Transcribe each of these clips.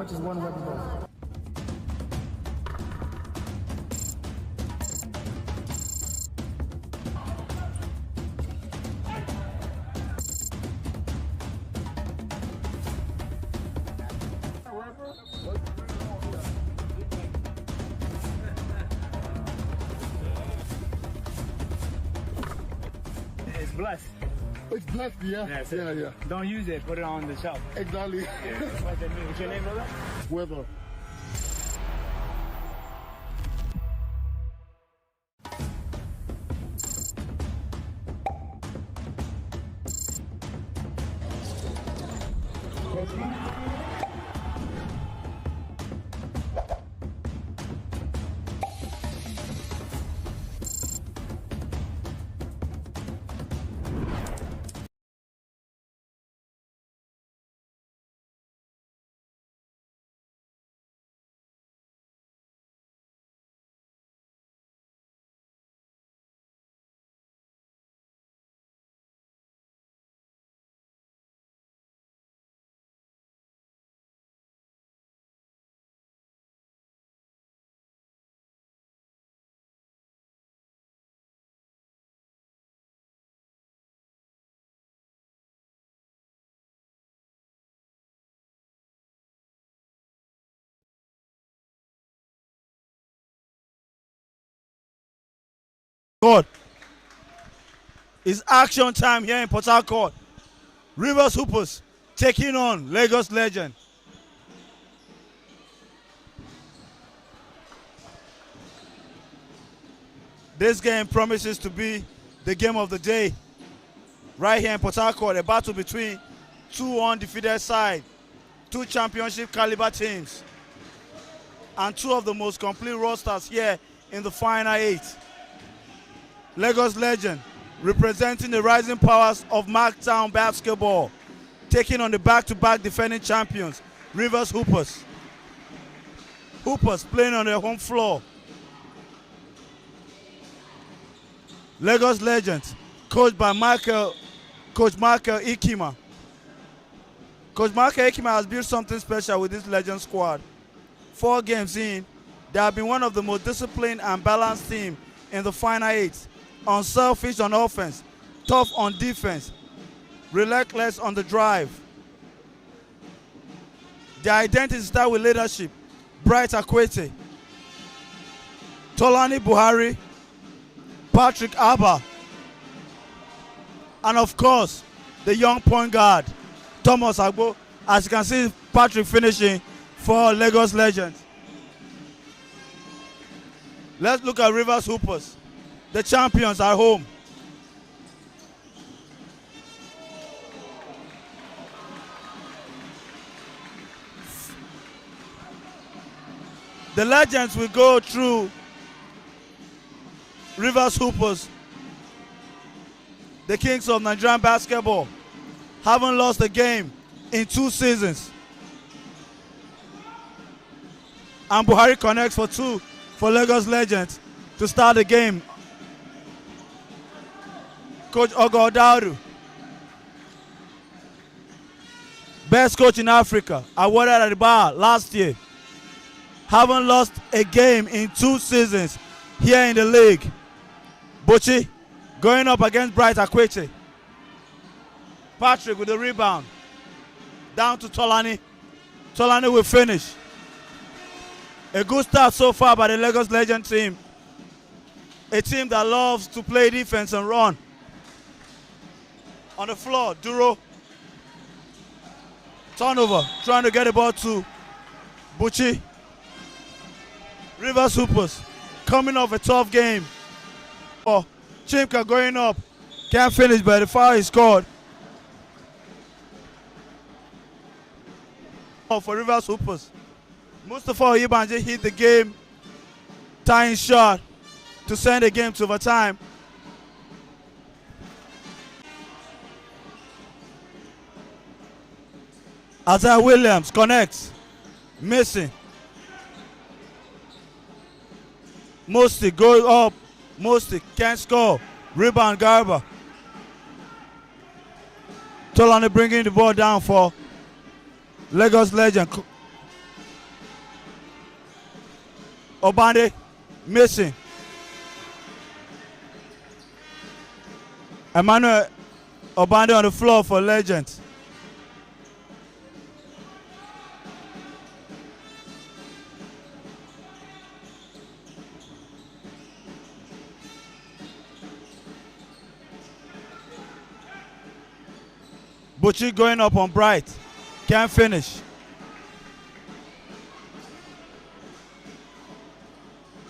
much is one white ball? It's blessed. It's blessed, yeah. Yeah. Don't use it. Put it on the shelf. Exactly. What's your name, brother? Weather. God. It's action time here in Port Harcourt. Rivers Hoopers taking on Lagos Legend. This game promises to be the game of the day. Right here in Port Harcourt, a battle between two undefeated sides, two championship caliber teams, and two of the most complete rosters here in the Final 8. Lagos Legend, representing the rising powers of Marktown basketball, taking on the back-to-back defending champions, Rivers Hoopers. Hoopers playing on their home floor. Lagos Legends, coached by Coach Michael Ikima. Coach Michael Ikima has built something special with this Legend squad. 4 games in, they have been one of the most disciplined and balanced teams in the Final 8. Unselfish on offense, tough on defense, relentless on the drive. Their identity starts with leadership. Bright Akwete, Tolani Buhari, Patrick Abba, and of course, the young point guard, Thomas Agbo. As you can see, Patrick finishing for Lagos Legends. Let's look at Rivers Hoopers. The champions are home. The Legends will go through Rivers Hoopers, the kings of Nigerian basketball, haven't lost a game in 2 seasons. And Buhari connects for 2 for Lagos Legends to start the game. Coach Ogodaru, best coach in Africa, awarded at the bar last year, haven't lost a game in 2 seasons here in the league. Bochi going up against Bright Akwete. Patrick with the rebound. Down to Tolani. Tolani will finish. A good start so far by the Lagos Legend team. A team that loves to play defense and run. On the floor, Duro. Turnover, trying to get the ball to Buchi. Rivers Hoopers coming off a tough game. Oh, Chimka going up. Can't finish, but the foul is scored. For Rivers Hoopers. Mustafa Oyibanje hit the game tying shot to send the game to overtime. Isaiah Williams connects. Missing. Mosti goes up. Mosti can't score. Rebound Garba. Tolani bringing the ball down for Lagos Legend. Obande missing. Emmanuel Obande on the floor for Legends. Buchi going up on Bright. Can't finish.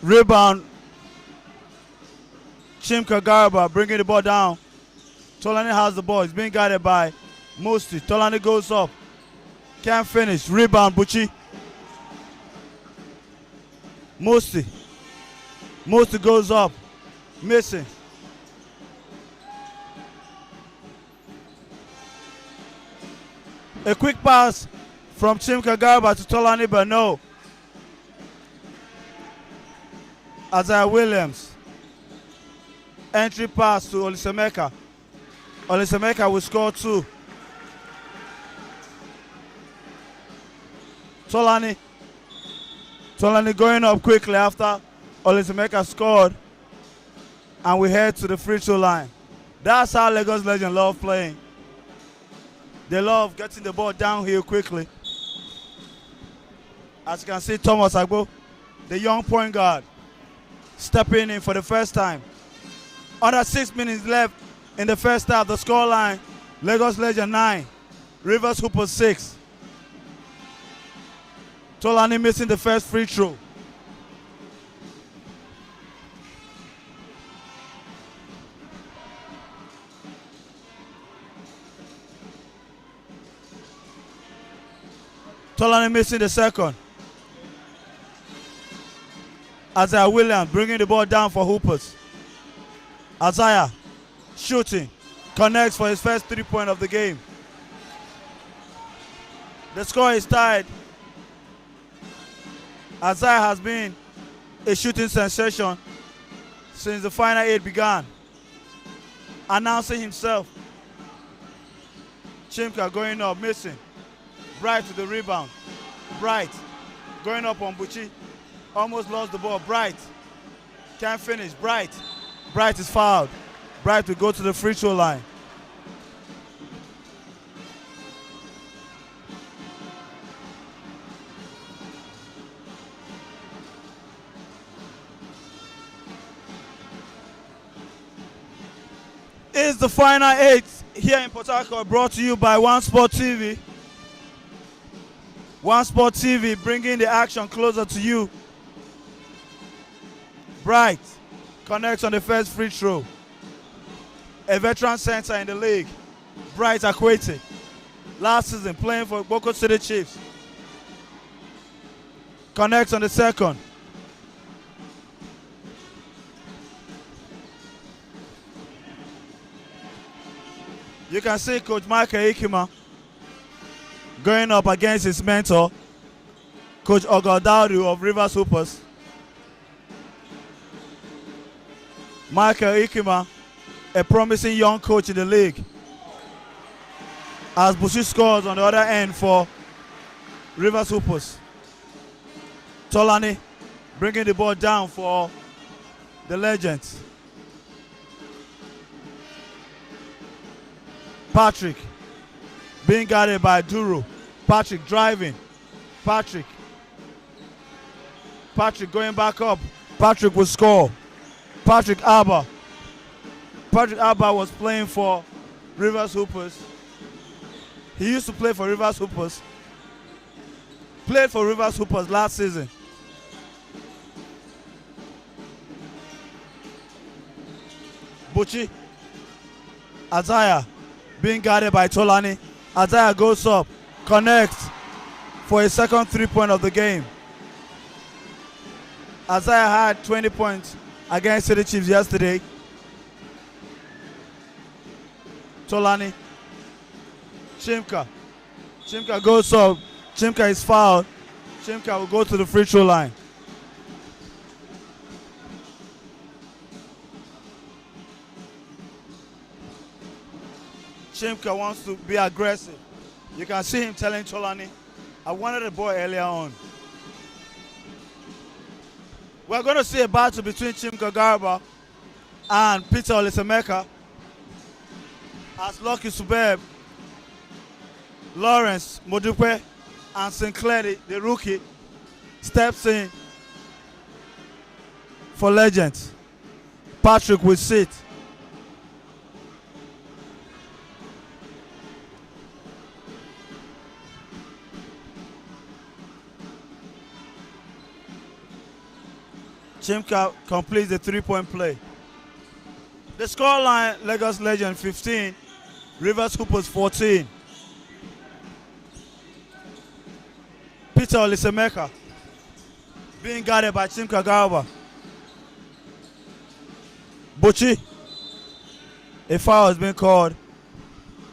Rebound. Chimka Garba bringing the ball down. Tolani has the ball. It's being guarded by Musti. Tolani goes up. Can't finish. Rebound, Buchi. Musti. Musti goes up. Missing. A quick pass from Chimka Garba to Tolani, but no. Isaiah Williams. Entry pass to Olisemeka. Olisemeka will score 2. Tolani. Tolani going up quickly after Olisemeka scored. And we head to the free throw line. That's how Lagos Legends love playing. They love getting the ball downhill quickly. As you can see, Thomas Agbo, the young point guard, stepping in for the first time. Under 6 minutes left in the first half. The scoreline, Lagos Legends 9, Rivers Hoopers 6. Tolani missing the first free throw. Tolani missing the second. Isaiah Williams bringing the ball down for Hoopers. Isaiah shooting. Connects for his first 3-point of the game. The score is tied. Isaiah has been a shooting sensation since the final 8 began. Announcing himself. Chimka going up, missing. Bright to the rebound. Bright going up on Buchi. Almost lost the ball. Bright can't finish. Bright is fouled. Bright will go to the free throw line. It's the final 8 here in Port Harcourt, brought to you by One Sport TV. One Sport TV bringing the action closer to you. Bright connects on the first free throw. A veteran center in the league, Bright Akwete. Last season playing for Boko City Chiefs. Connects on the second. You can see Coach Michael Ikima going up against his mentor, Coach Ogodaudu of Rivers Hoopers. Michael Ikima, a promising young coach in the league. As Bushi scores on the other end for Rivers Hoopers. Tolani bringing the ball down for the Legends. Patrick being guarded by Duro. Patrick driving. Patrick going back up. Patrick will score. Patrick Abba was playing for Rivers Hoopers. He used to play for Rivers Hoopers. Played for Rivers Hoopers last season. Buchi. Isaiah being guarded by Tolani. Isaiah goes up, connects for his second 3-point of the game. Isaiah had 20 points against City Chiefs yesterday. Tolani. Chimka goes up. Chimka is fouled. Chimka will go to the free throw line. Chimka wants to be aggressive. You can see him telling Tolani, I wanted the ball earlier on. We're going to see a battle between Chimka Garba and Peter Olisemeka as Lucky Superb, Lawrence Modupe, and Sinclair, the rookie, steps in for legends. Patrick will sit. Chimka completes the three-point play. The scoreline: Lagos Legend 15, Rivers Hoopers 14. Peter Olisemeka being guarded by Chimka Garba. Buchi, a foul has been called.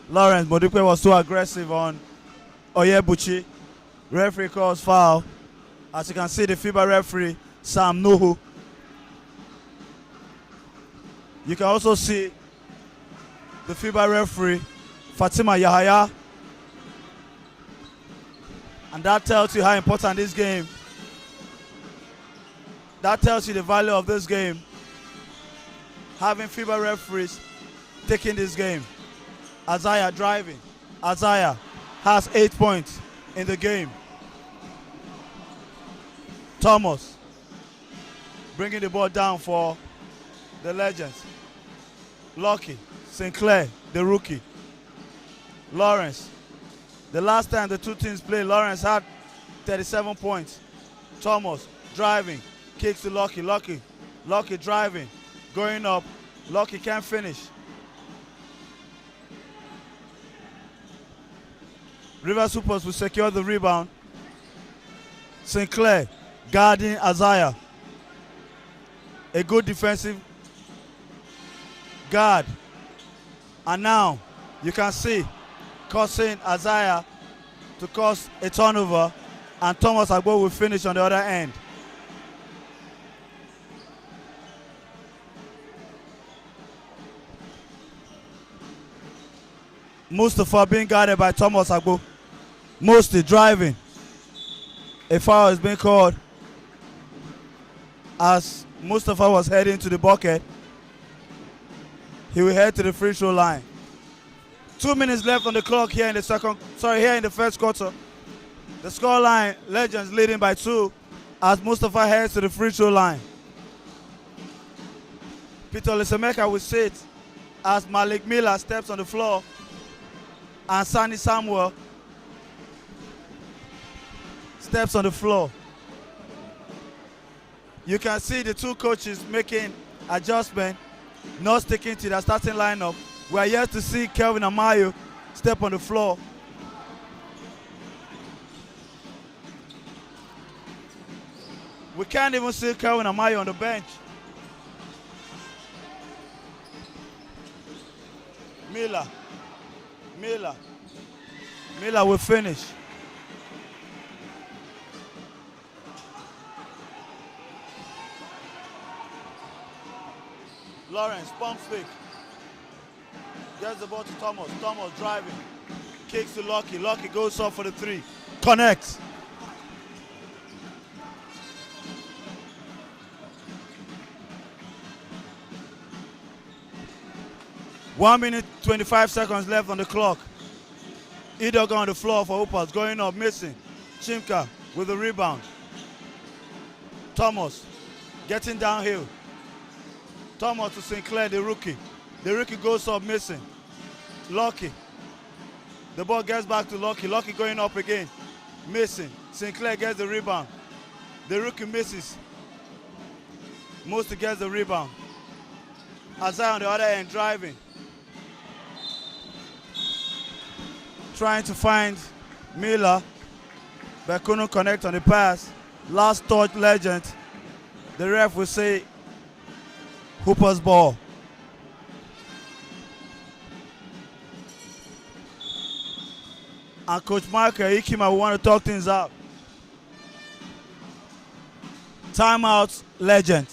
Lawrence Modupe was too aggressive on Oye Buchi. Referee calls foul. As you can see, the FIBA referee, Sam Nuhu. You can also see the FIBA referee, Fatima Yahaya. And that tells you how important this game. That tells you the value of this game. Having FIBA referees taking this game. Isaiah driving. Isaiah has 8 points in the game. Thomas bringing the ball down for the Legends. Lucky, Sinclair, the rookie. Lawrence. The last time the two teams played, Lawrence had 37 points. Thomas driving, kicks to Lucky. Lucky driving, going up. Lucky can't finish. Rivers Hoopers will secure the rebound. Sinclair guarding Isaiah. A good defensive guard. And now you can see causing Isaiah to cause a turnover, and Thomas Agbo will finish on the other end. Mustafa being guarded by Thomas Agbo. Musti driving. A foul is being called as Mustafa was heading to the bucket. He will head to the free throw line. 2 minutes left on the clock here in the first quarter. The scoreline: Legends leading by 2 as Mustafa heads to the free throw line. Peter Olisemeka will sit as Malik Miller steps on the floor, and Sani Samuel steps on the floor. You can see the two coaches making adjustment, not sticking to their starting lineup. We are yet to see Kelvin Amayo step on the floor. We can't even see Kelvin Amayo on the bench. Miller will finish. Lawrence, pump fake. Gets the ball to Thomas. Thomas driving. Kicks to Lucky. Lucky goes up for the 3. Connects. One minute, 25 seconds left on the clock. Idoga on the floor for Hoopers. Going up, missing. Chimka with the rebound. Thomas getting downhill. Thomas to Sinclair, the rookie. The rookie goes up, missing. Lucky. The ball gets back to Lucky. Lucky going up again. Missing. Sinclair gets the rebound. The rookie misses. Musti gets the rebound. Isaiah on the other end driving. Trying to find Miller, but couldn't connect on the pass. Last touch, Legend. The ref will say Hooper's ball. And Coach Michael Ikima will want to talk things out. Timeout, Legend.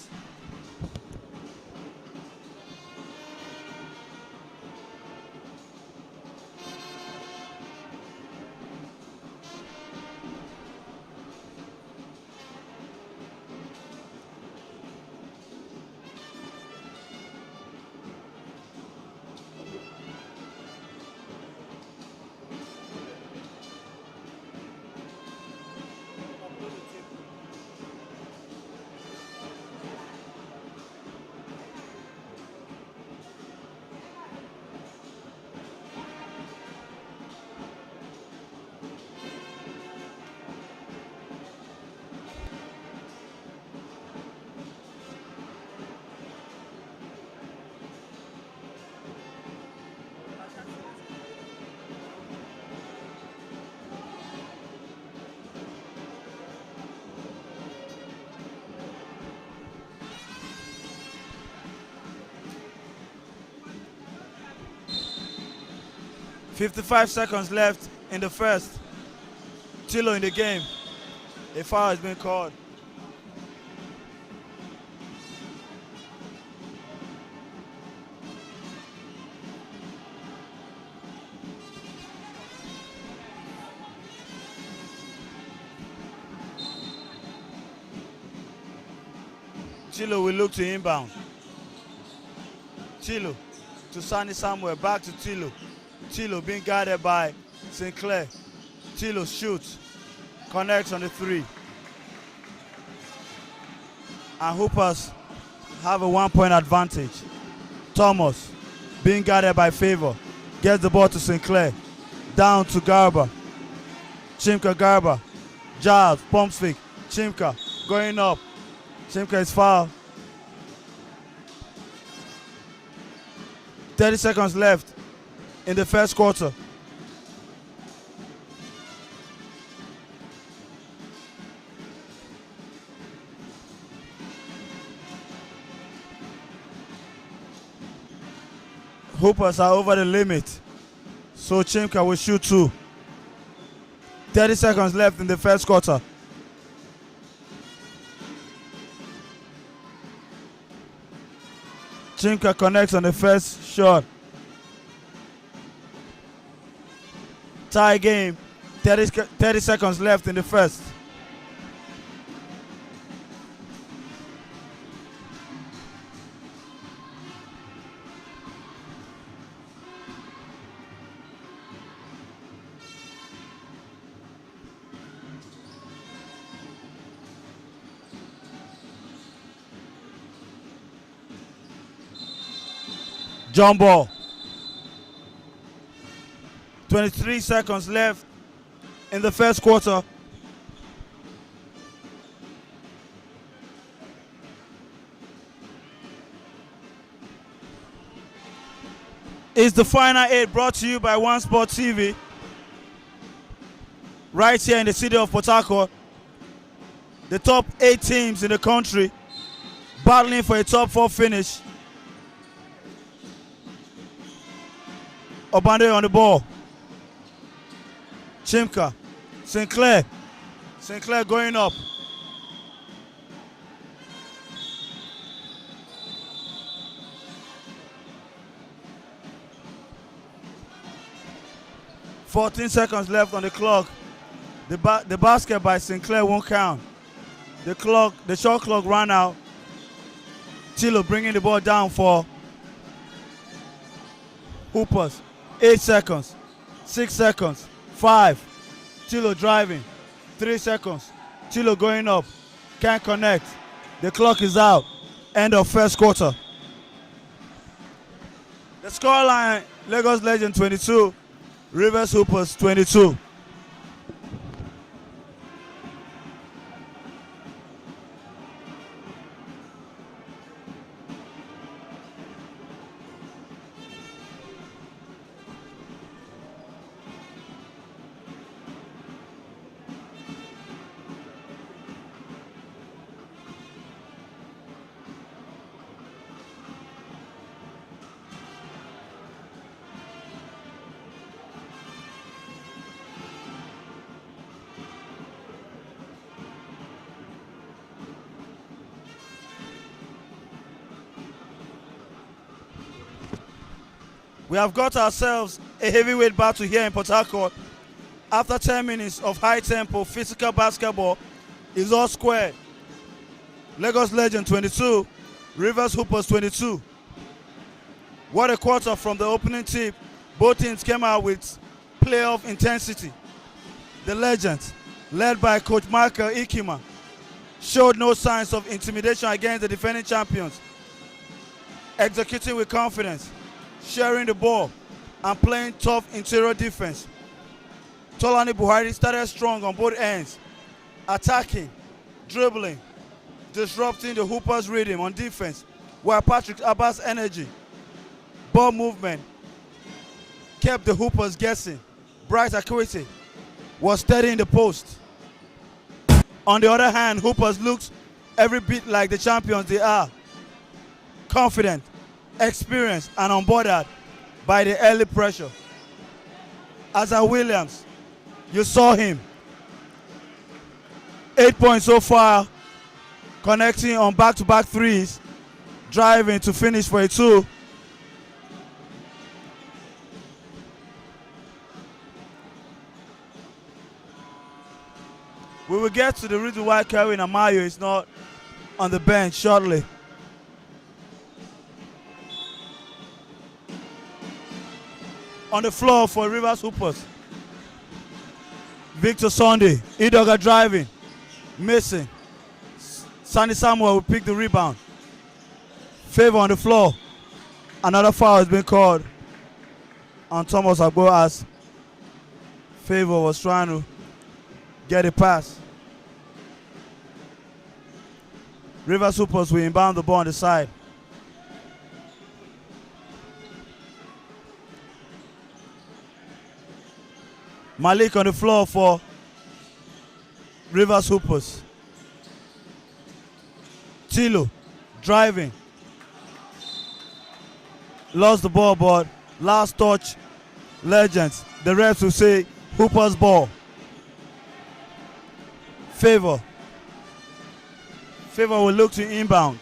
55 seconds left in the first. Tilo in the game. A foul has been called. Tilo will look to inbound. Tilo to Sani Samuel, back to Tilo. Tilo being guarded by Sinclair. Tilo shoots, connects on the three. And Hoopers have a 1-point advantage. Thomas being guarded by Favor, gets the ball to Sinclair. Down to Garba. Chimka Garba. Giles, pumps fake. Chimka going up. Chimka is fouled. 30 seconds left in the first quarter. Hoopers are over the limit, so Chimka will shoot 2. 30 seconds left in the first quarter. Chimka connects on the first shot. Tie game, 30 seconds left in the first. Jump ball. 23 seconds left in the first quarter. It's the Final 8 brought to you by One Sport TV. Right here in the city of Port Harcourt. The top 8 teams in the country battling for a top 4 finish. Obande on the ball. Chimka. Sinclair. Sinclair going up. "14 seconds left on the clock. The basket by Sinclair won't count. The shot clock ran out. Tilo bringing the ball down for Hoopers. 8 seconds, 6 seconds, 5. Tilo driving, 3 seconds. Tilo going up, can't connect. The clock is out. End of first quarter. The scoreline: Lagos Legend 22, Rivers Hoopers 22. We have got ourselves a heavyweight battle here in Port Harcourt. After 10 minutes of high-tempo physical basketball, it's all squared. Lagos Legend 22, Rivers Hoopers 22. What a quarter from the opening tip. Both teams came out with playoff intensity. The Legends, led by Coach Michael Ikima, showed no signs of intimidation against the defending champions, executing with confidence, sharing the ball, and playing tough interior defense. Tolani Buhari started strong on both ends, attacking, dribbling, disrupting the Hoopers' rhythm on defense, while Patrick Abbas' energy, ball movement, kept the Hoopers guessing. Bright acuity was steady in the post. On the other hand, Hoopers looked every bit like the champions they are. Confident, experienced, and unbothered by the early pressure. Isaac Williams, you saw him. 8 points so far, connecting on back-to-back threes, driving to finish for a 2. We will get to the reason why Kevin Amayo is not on the bench shortly. On the floor for Rivers Hoopers, Victor Sunday, Idoga driving, missing. Sandy Samuel will pick the rebound. Favor on the floor. Another foul has been called on Thomas Agbo as Favor was trying to get a pass. Rivers Hoopers will inbound the ball on the side. Malik on the floor for Rivers Hoopers. Tilo driving. Lost the ball, but last touch, Legends. The refs will say Hoopers ball. Favor will look to inbound.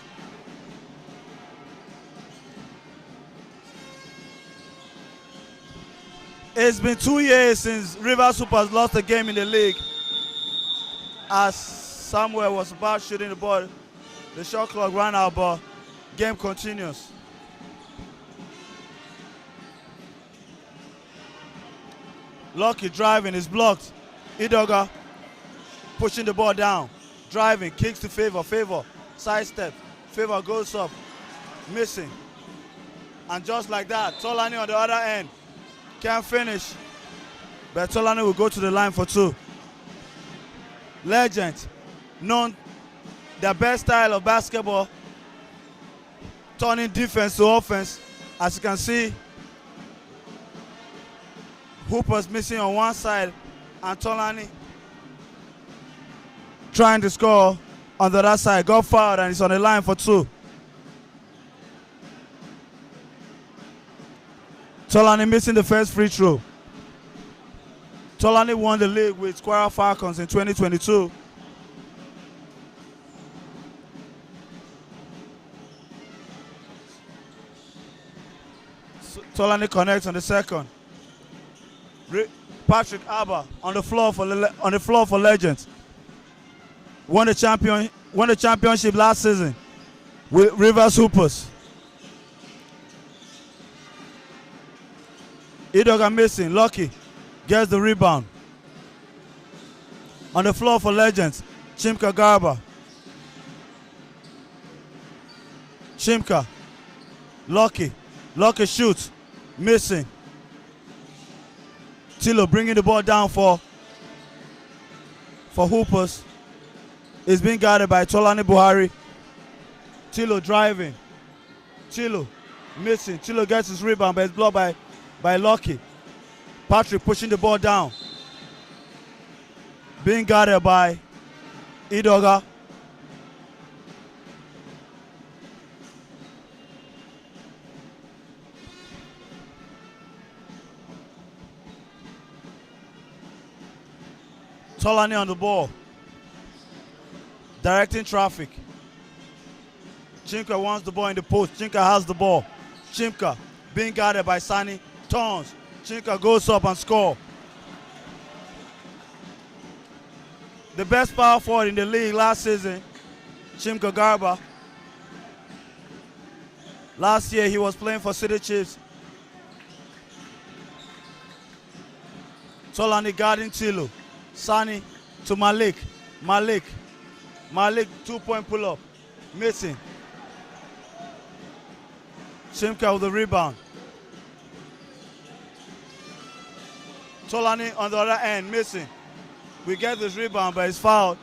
It's been 2 years since Rivers Hoopers lost a game in the league. As Samuel was about shooting the ball, the shot clock ran out, but game continues. Lucky driving is blocked. Idoga pushing the ball down. Driving, kicks to Favor. Favor, sidestep. Favor goes up. Missing. And just like that, Tolani on the other end. Can't finish. But Tolani will go to the line for 2. Legend, known their best style of basketball, turning defense to offense. As you can see, Hoopers missing on one side and Tolani trying to score on the other side. Got fouled and he's on the line for 2. Tolani missing the first free throw. Tolani won the league with Square Falcons in 2022. Tolani connects on the second. Patrick Abba on the floor for Legends. Won the championship last season with Rivers Hoopers. Idoga missing. Lucky gets the rebound. On the floor for Legends, Chimka Garba. Chimka. Lucky shoots. Missing. Tilo bringing the ball down for Hoopers. It's being guarded by Tolani Buhari. Tilo driving. Tilo missing. Tilo gets his rebound, but it's blocked by Lucky. Patrick pushing the ball down. Being guarded by Idoga. Tolani on the ball. Directing traffic. Chimka wants the ball in the post. Chimka has the ball. Chimka being guarded by Sani. Turns. Chimka goes up and score. The best power forward in the league last season, Chimka Garba. Last year he was playing for City Chiefs. Tolani guarding Tilo. Sani to Malik. Malik 2-point pull-up. Missing. Chimka with the rebound. Tolani on the other end, missing. We get this rebound, but it's fouled.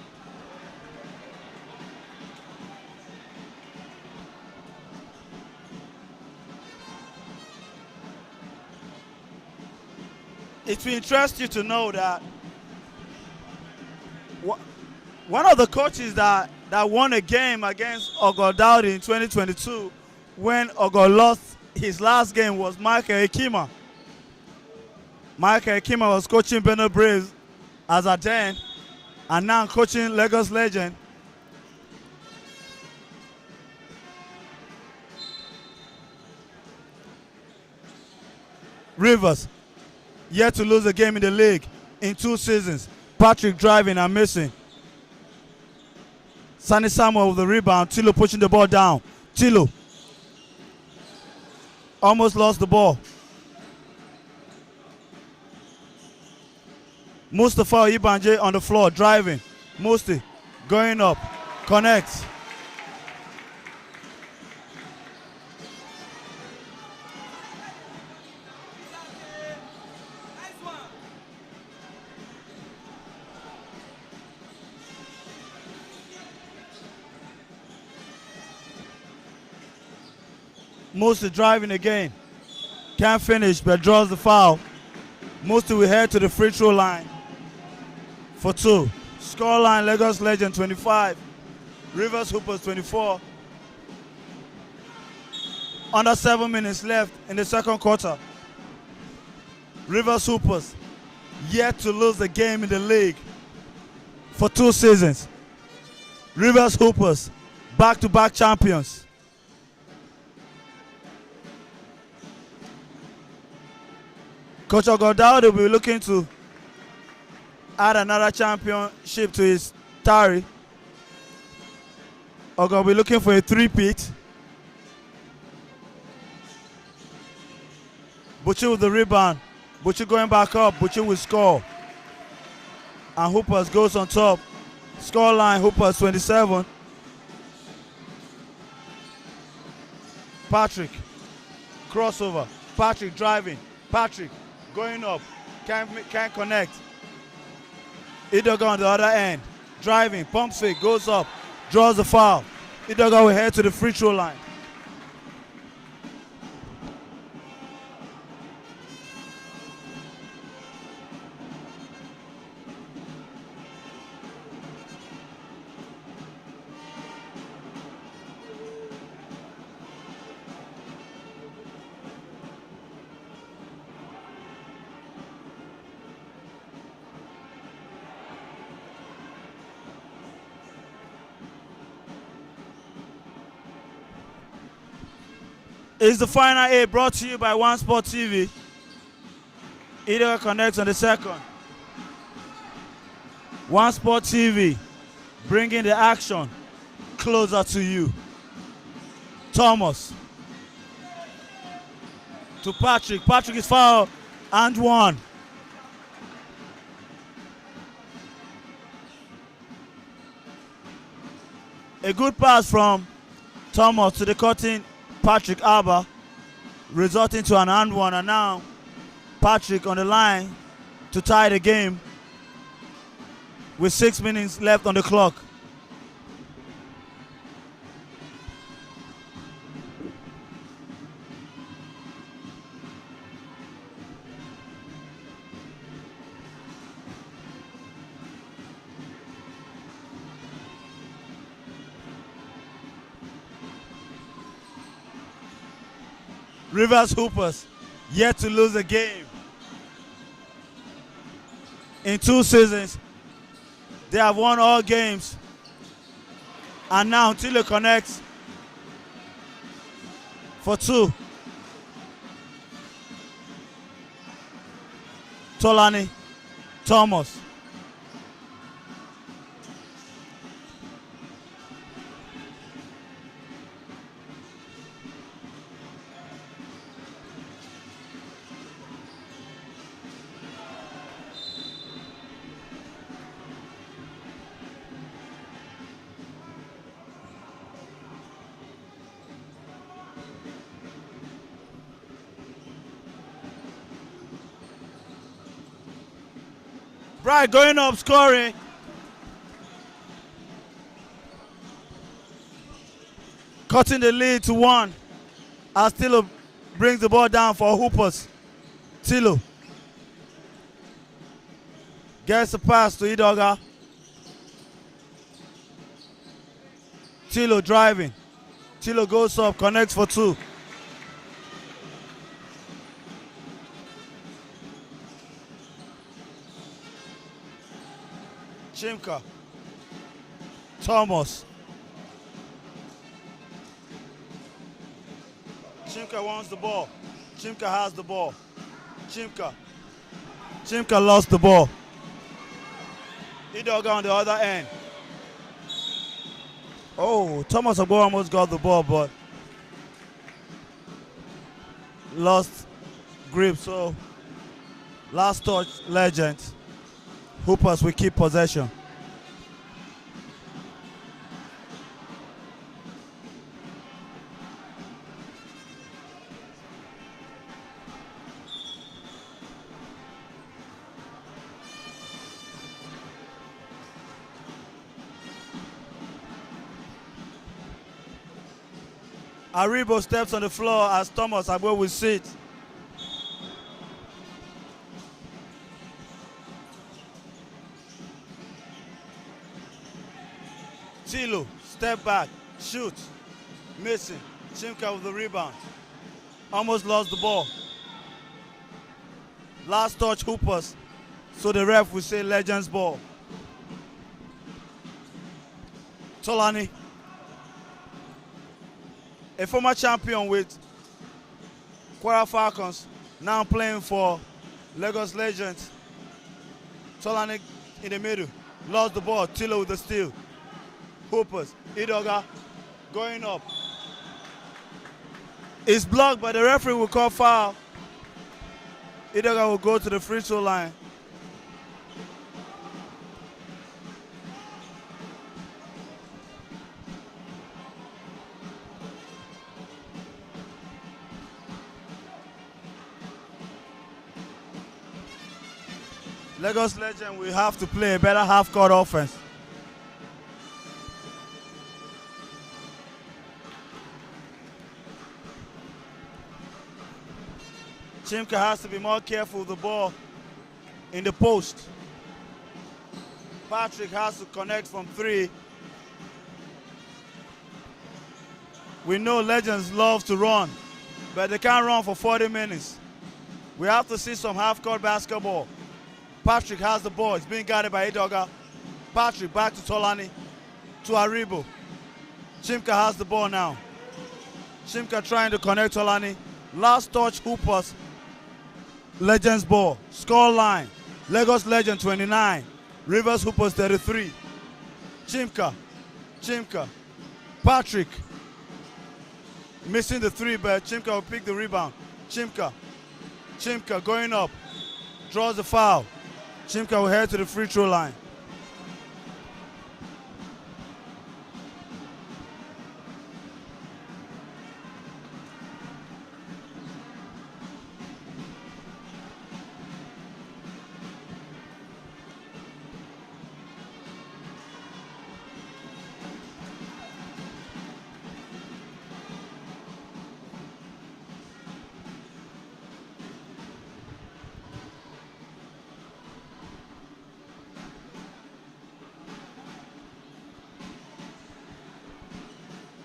It will interest you to know that one of the coaches that won a game against Ogo Dowdy in 2022 when Ogo lost his last game was Michael Ekima. Michael Ekima was coaching Benno Braves as a 10 and now coaching Lagos Legend. Rivers, yet to lose a game in the league in 2 seasons. Patrick driving and missing. Sonny Samuel with the rebound. Tilo pushing the ball down. Tilo almost lost the ball. Mustafa Ibanje on the floor driving. Musti going up. Connects. Musti driving again. Can't finish but draws the foul. Musti will head to the free throw line for 2. Scoreline Lagos Legend 25. Rivers Hoopers 24. Under 7 minutes left in the second quarter. Rivers Hoopers yet to lose the game in the league for 2 seasons. Rivers Hoopers back-to-back champions. Coach Ogodao will be looking to add another championship to his tally. Ogo will be looking for a 3-peat. Buchi with the rebound. Buchi going back up. Buchi will score. And Hoopers goes on top. Scoreline Hoopers 27. Patrick. Crossover. Patrick driving. Patrick going up. Can't connect. Idoga on the other end. Driving. Pump fake. Goes up. Draws the foul. Idoga will head to the free throw line. Is the final 8 brought to you by One Sport TV. Idoga connects on the second. One Sport TV, bringing the action closer to you. Thomas to Patrick. Patrick is fouled and 1. A good pass from Thomas to the cutting Patrick Alba, resulting to an and 1, and now Patrick on the line to tie the game with 6 minutes left on the clock. Rivers Hoopers yet to lose a game in 2 seasons. They have won all games, and now Tilo connects for 2. Tolani Thomas. Bright going up, scoring. Cutting the lead to 1 as Tilo brings the ball down for Hoopers. Tilo gets the pass to Idoga. Tilo driving. Tilo goes up, connects for 2. Chimka. Thomas. Chimka wants the ball. Chimka has the ball. Chimka. Chimka lost the ball. Idoga on the other end. Oh, Thomas Ogbo almost got the ball, but lost grip. So, last touch, Legend. Hoopers will keep possession. Aribo steps on the floor as Thomas Ogbo will sit. Tilo, step back, shoot, missing. Chimka with the rebound. Almost lost the ball. Last touch, Hoopers. So the ref will say Legends ball. Tolani, a former champion with Kwara Falcons, now playing for Lagos Legends. Tolani in the middle, lost the ball, Tilo with the steal. Hoopers, Idoga going up. It's blocked, but the referee will call foul. Idoga will go to the free throw line. Lagos Legend will have to play a better half-court offense. Chimka has to be more careful with the ball in the post. Patrick has to connect from three. We know Legends love to run, but they can't run for 40 minutes. We have to see some half-court basketball. Patrick has the ball. It's being guarded by Idoga. Patrick back to Tolani, to Aribo. Chimka has the ball now. Chimka trying to connect Tolani. Last touch, Hoopers. Legends ball. Score line. Lagos Legend 29. Rivers Hoopers 33. Chimka. Chimka. Patrick. Missing the three, but Chimka will pick the rebound. Chimka. Chimka going up. Draws the foul. Chimka will head to the free throw line.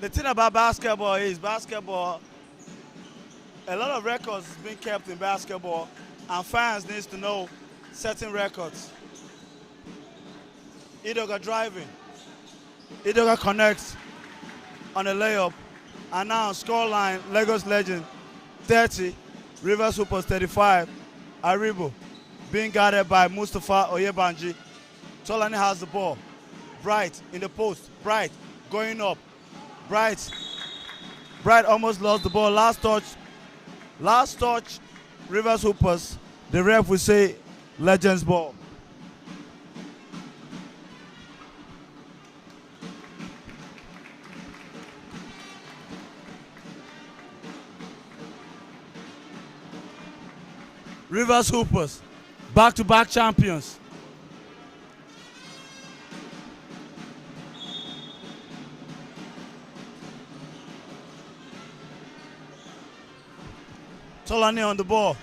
The thing about basketball is a lot of records is being kept in basketball, and fans need to know certain records. Idoga driving. Idoga connects on a layup. And now score line, Lagos Legend 30, Rivers Hoopers 35. Aribo being guarded by Mustafa Oyebanji. Tolani has the ball. Bright in the post. Bright going up. Bright almost lost the ball. Last touch, Rivers Hoopers. The ref will say Legends ball. Rivers Hoopers, back-to-back champions. Tolani on the ball.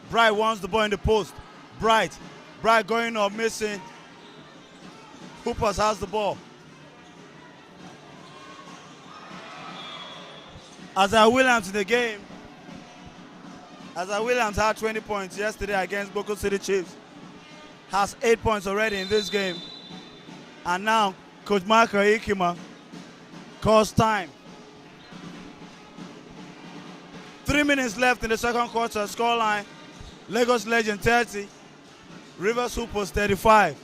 Bright wants the ball in the post. Bright going up, missing. Hoopers has the ball. Isaiah Williams in the game. Isaiah Williams had 20 points yesterday against Boko City Chiefs. Has 8 points already in this game. And now, Coach Michael Ikima calls time. 3 minutes left in the second quarter. Scoreline, Lagos Legend 30, Rivers Hoopers 35.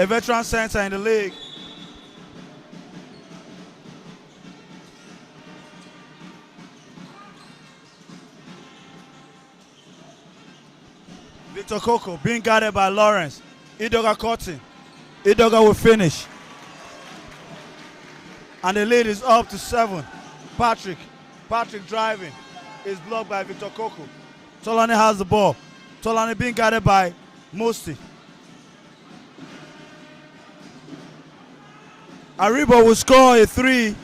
A veteran center in the league. Victor Coco being guarded by Lawrence. Idoga cutting. Idoga will finish. And the lead is up to 7. Patrick driving is blocked by Victor Coco. Tolani has the ball. Tolani being guarded by Musti. Aribo will score a 3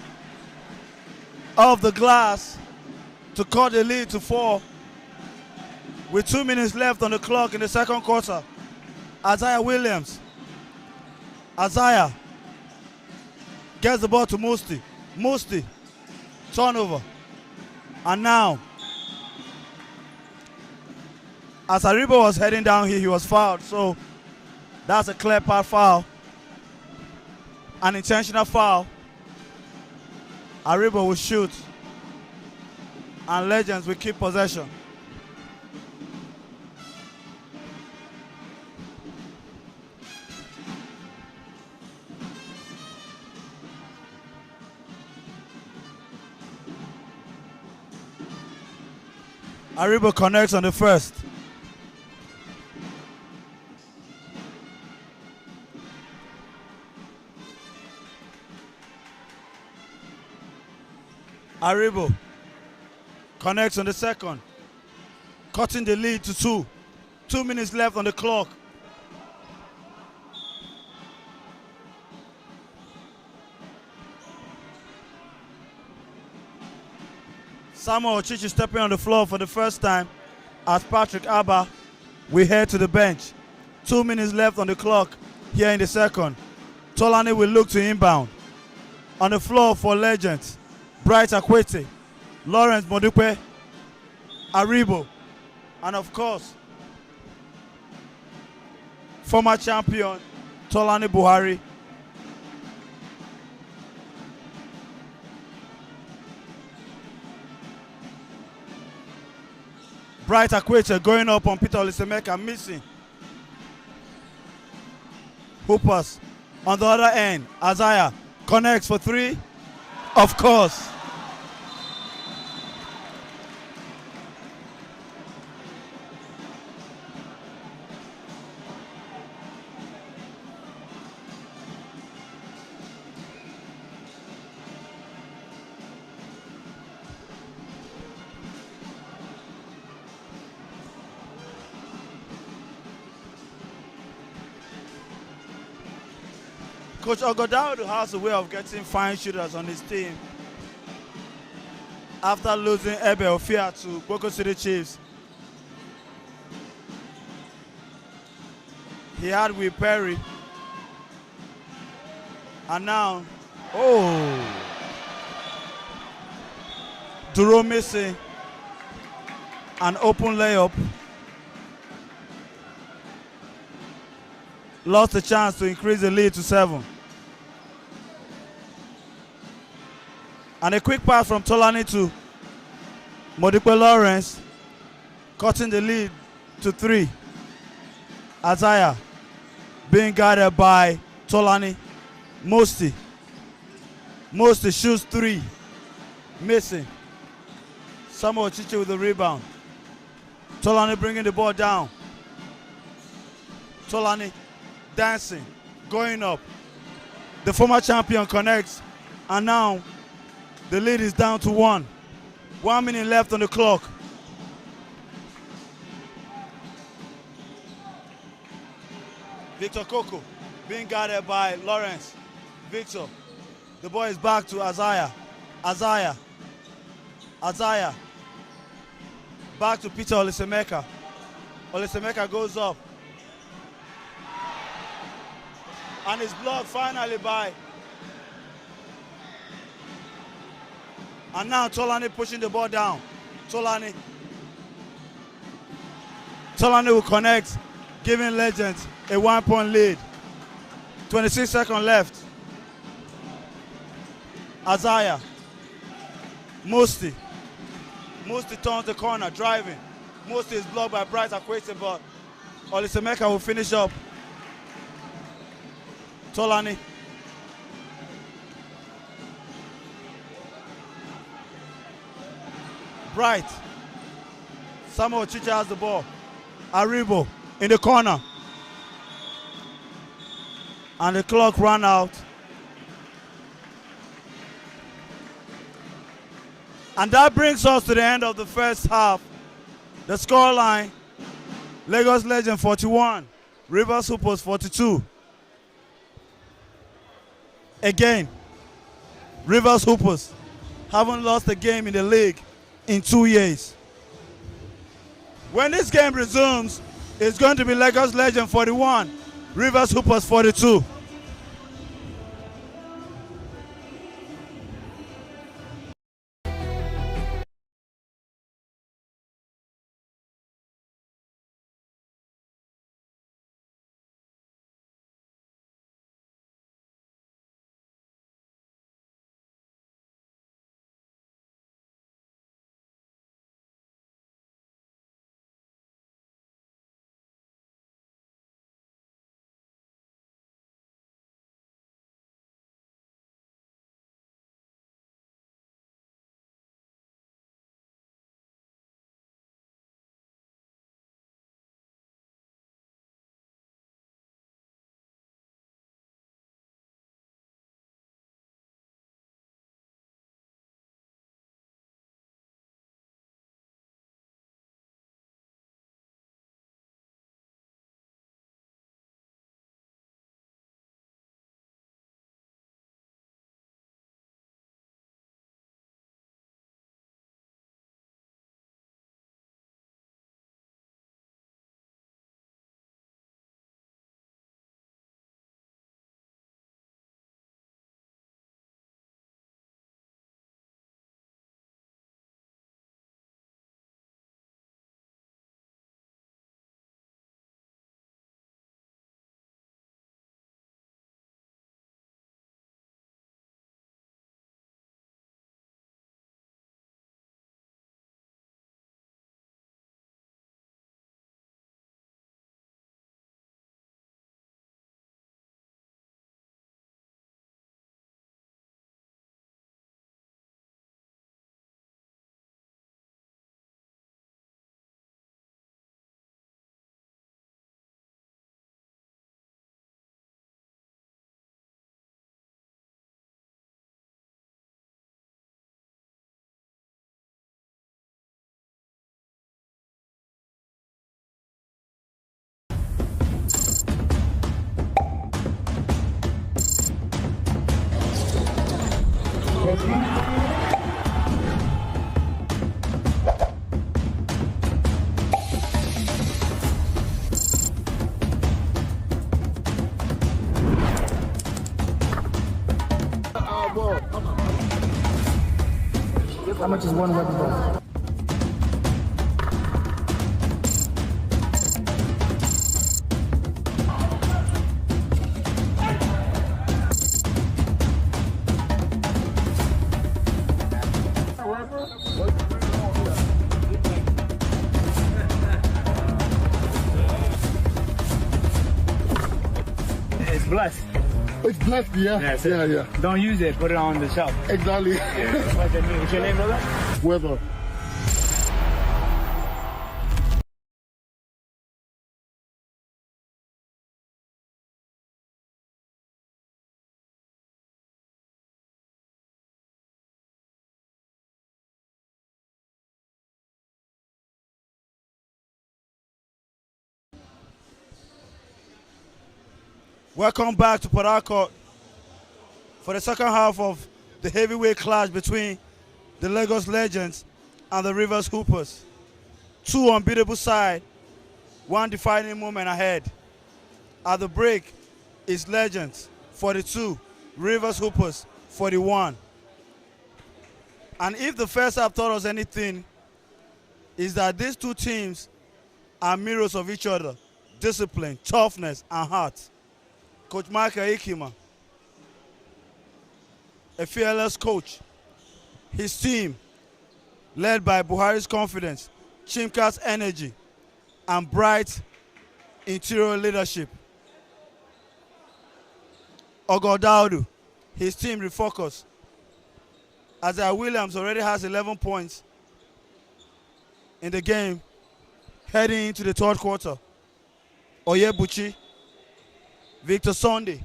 off the glass to cut the lead to 4 with 2 minutes left on the clock in the second quarter. Isaiah Williams. Isaiah gets the ball to Musti. Musti, turnover. And now, as Aribo was heading down here, he was fouled. So that's a clear part foul. An intentional foul. Aribo will shoot. And Legends will keep possession. Aribo connects on the first. Aribo connects on the second, cutting the lead to 2. 2 minutes left on the clock. Samuel Ochichi stepping on the floor for the first time as Patrick Abba will head to the bench. 2 minutes left on the clock here in the second. Tolani will look to inbound. On the floor for Legends, Bright Akwete, Lawrence Modupe, Aribo, and of course, former champion Tolani Buhari. Bright Akwete going up on Peter Olisemeka, missing. Hoopers on the other end. Isaiah connects for 3. Of course. Coach Ogodaudu has a way of getting fine shooters on his team. After losing Ebe Ofia to Boko City Chiefs, He had with Perry. And now, oh, Duro missing an open layup. Lost the chance to increase the lead to 7. And a quick pass from Tolani to Modipe Lawrence, cutting the lead to 3. Isaiah being guarded by Tolani. Mosti shoots 3, missing. Samuel Chiche with the rebound. Tolani bringing the ball down. Tolani dancing, going up. The former champion connects, and now the lead is down to 1. 1 minute left on the clock. Victor Coco being guarded by Lawrence. Victor, the ball is back to Isaiah. Isaiah. Back to Peter Olisemeka. Olisemeka goes up. And is blocked finally by. And now Tolani pushing the ball down. Tolani will connect, giving Legends a 1-point lead. 26 seconds left. Isaiah. Mosti turns the corner, driving. Mosti is blocked by Bryce Akwete, but Olisemeka will finish up. Tolani. Bright. Samuel Chicha has the ball. Aribo in the corner. And the clock ran out. And that brings us to the end of the first half. The scoreline, Lagos Legend 41, Rivers Hoopers 42. Again, Rivers Hoopers haven't lost a game in the league in 2 years. When this game resumes, it's going to be Lagos Legend 41, Rivers Hoopers 42. How much is one weapon ball? It's blessed. It's blessed, yeah? That's Yeah, it. yeah. Don't use it, put it on the shelf. Exactly. What's that mean? What's your name, brother? Weather. Welcome back to Port Harcourt for the second half of the heavyweight clash between the Lagos Legends and the Rivers Hoopers. Two unbeatable sides, one defining moment ahead. At the break is Legends 42, Rivers Hoopers 41. And if the first half taught us anything, is that these two teams are mirrors of each other: discipline, toughness, and heart. Coach Michael Ikima, a fearless coach. His team, led by Buhari's confidence, Chimka's energy, and bright interior leadership. Ogodaudu, his team refocused. Isaiah Williams already has 11 points in the game heading into the third quarter. Oyebuchi, Victor Sunday,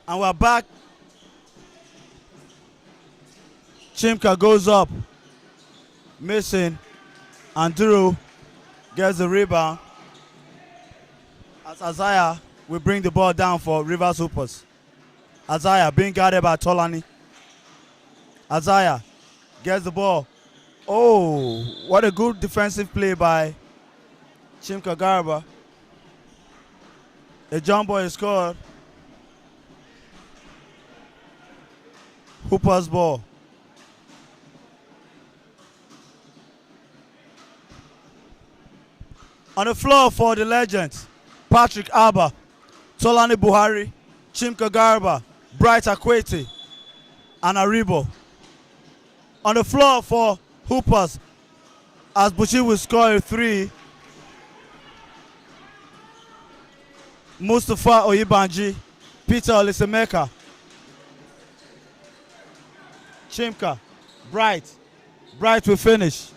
and we're back. Chimka goes up, missing, and Drew gets the rebound as Isaiah will bring the ball down for Rivers Hoopers. Isaiah being guarded by Tolani. Isaiah gets the ball. Oh, what a good defensive play by Chimka Garba. A jump ball is scored. Hooper's ball. On the floor for the Legends, Patrick Abba, Tolani Buhari, Chimka Garba, Bright Akwete, and Aribo. On the floor for Hoopers, as Buchi will score a three, Mustafa Oyibanji, Peter Olisemeka, Chimka, Bright will finish.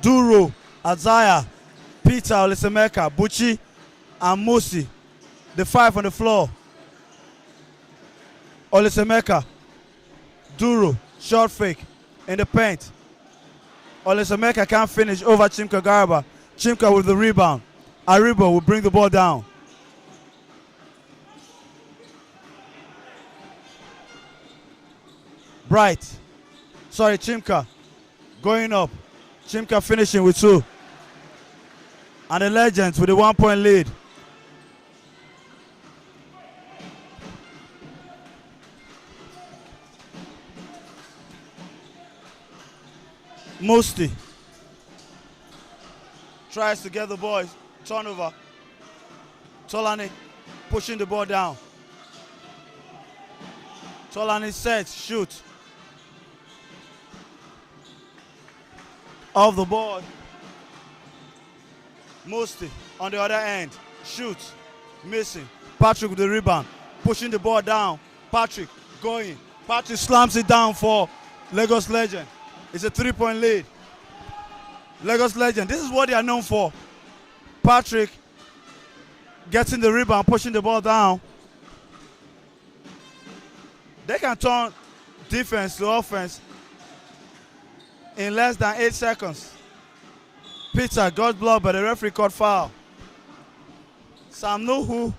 Duro, Isaiah, Peter Olisemeka, Buchi, and Musi, the five on the floor. Olisemeka, Duro, short fake in the paint. Olisemeka can't finish over Chimka Garba. Chimka with the rebound. Aribo will bring the ball down. Chimka going up. Chimka finishing with two. And the Legends with a 1 point lead. Musti tries to get the ball. Turnover. Tolani pushing the ball down. Tolani sets, shoot. Off the board. Musti on the other end. Shoots. Missing. Patrick with the rebound. Pushing the ball down. Patrick going. Patrick slams it down for Lagos Legend. It's a 3 point lead. Lagos Legend. This is what they are known for. Patrick getting the rebound, pushing the ball down. They can turn defense to offense in less than 8 seconds. Peter got blocked, but the referee called foul. Sam Nuhu,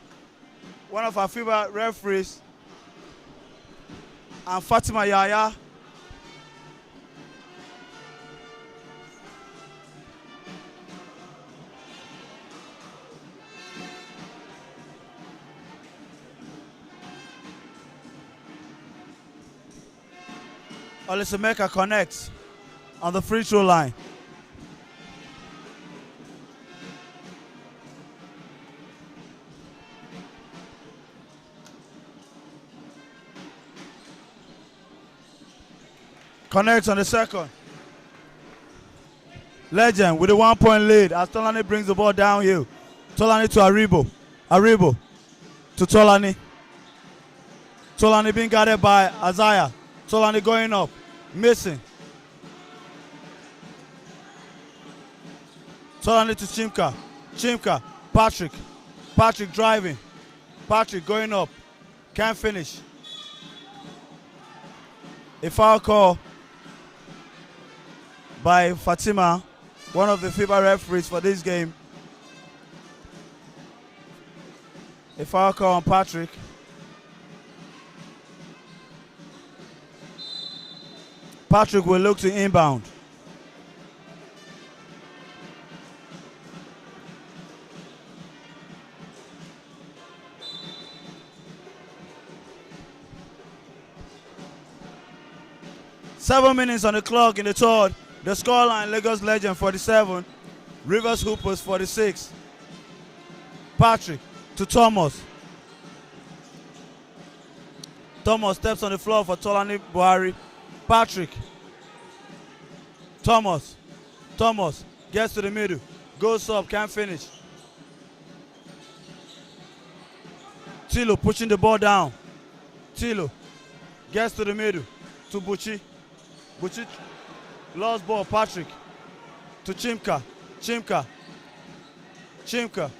one of our favorite referees, and Fatima Yaya Olisameka connects on the free throw line. Connects on the second. Legend with a 1-point lead as Tolani brings the ball downhill. Tolani to Aribo. Aribo to Tolani. Tolani being guarded by Isaiah. Tolani going up. Missing. Tolani to Chimka. Chimka. Patrick. Patrick driving. Patrick going up. Can't finish. A foul call by Fatima, one of the FIBA referees for this game. A foul call on Patrick. Patrick will look to inbound. Seven minutes on the clock in the third. The scoreline: Lagos Legend 47, Rivers Hoopers 46. Patrick to Thomas. Thomas steps on the floor for Tolani Buhari. Patrick. Thomas. Thomas gets to the middle. Goes up, can't finish. Tilo pushing the ball down. Tilo gets to the middle to Buchi. Buchi lost ball. Patrick to Chimka. Chimka. Chimka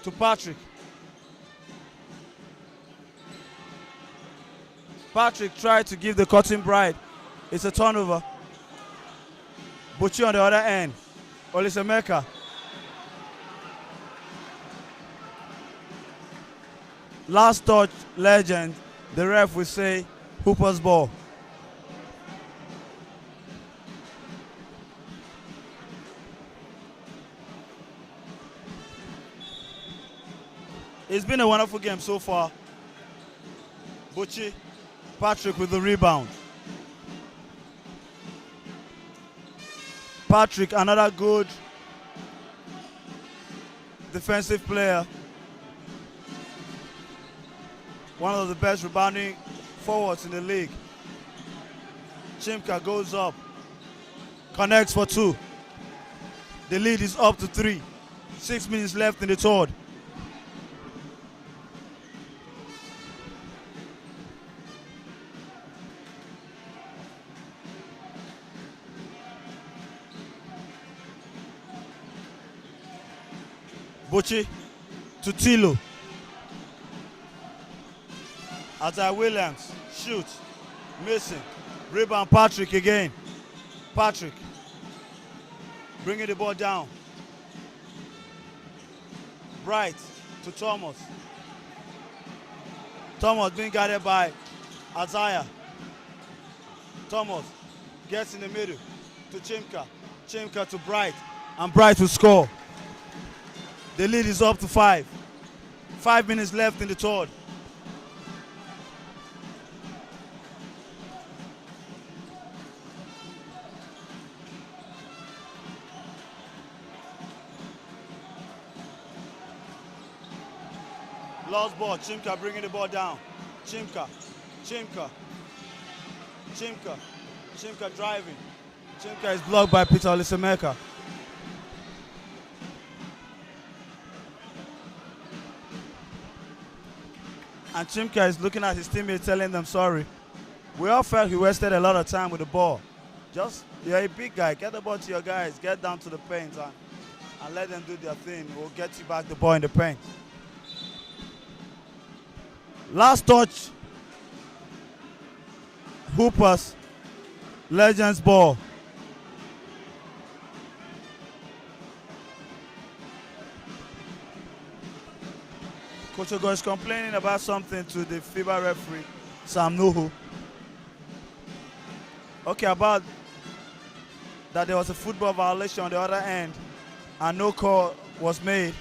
to Patrick. Patrick tried to give the cutting bride. It's a turnover. Buchi on the other end. Olisameka. Last touch, Legend. The ref will say Hooper's ball. It's been a wonderful game so far. Buchi, Patrick with the rebound. Patrick, another good defensive player. One of the best rebounding forwards in the league. Chimka goes up, connects for two. The lead is up to 3. 6 minutes left in the third. Buchi to Tilo. Isaiah Williams shoots, missing. Rebound Patrick again. Patrick bringing the ball down. Bright to Thomas. Thomas being guarded by Isaiah. Thomas gets in the middle to Chimka. Chimka to Bright, and Bright will score. The lead is up to 5. 5 minutes left in the third. Lost ball, Chimka bringing the ball down. Chimka, Chimka, Chimka, Chimka driving. Chimka is blocked by Peter Olisameka. And Chimka is looking at his teammates, telling them sorry. We all felt he wasted a lot of time with the ball. Just, you're a big guy, get the ball to your guys, get down to the paint and let them do their thing. We'll get you back the ball in the paint. Last touch, Hoopers, Legends ball. Coach Ogo is complaining about something to the FIBA referee, Sam Nuhu. Okay, about that there was a football violation on the other end and no call was made.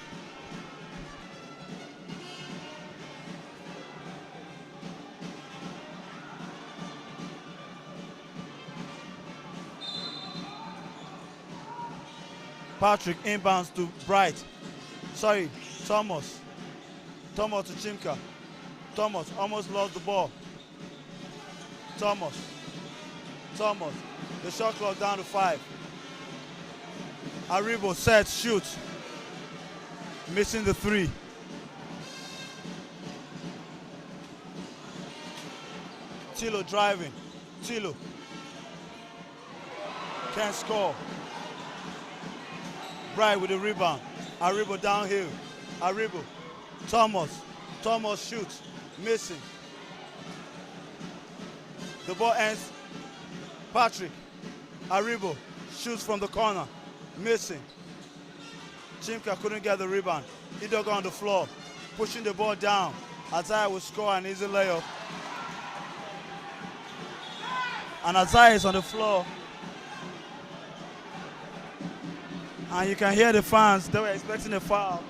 Patrick inbounds to Bright. Sorry, Thomas. Thomas to Chimka. Thomas almost lost the ball. Thomas. The shot clock down to 5. Aribo sets, shoots. Missing the 3. Tilo driving. Tilo. Can't score. Bright with the rebound. Aribo downhill. Aribo. Thomas shoots. Missing. The ball ends. Patrick. Aribo shoots from the corner. Missing. Chimka couldn't get the rebound. Idoga on the floor. Pushing the ball down. Isaiah will score an easy layup. And Isaiah is on the floor. And you can hear the fans. They were expecting a foul.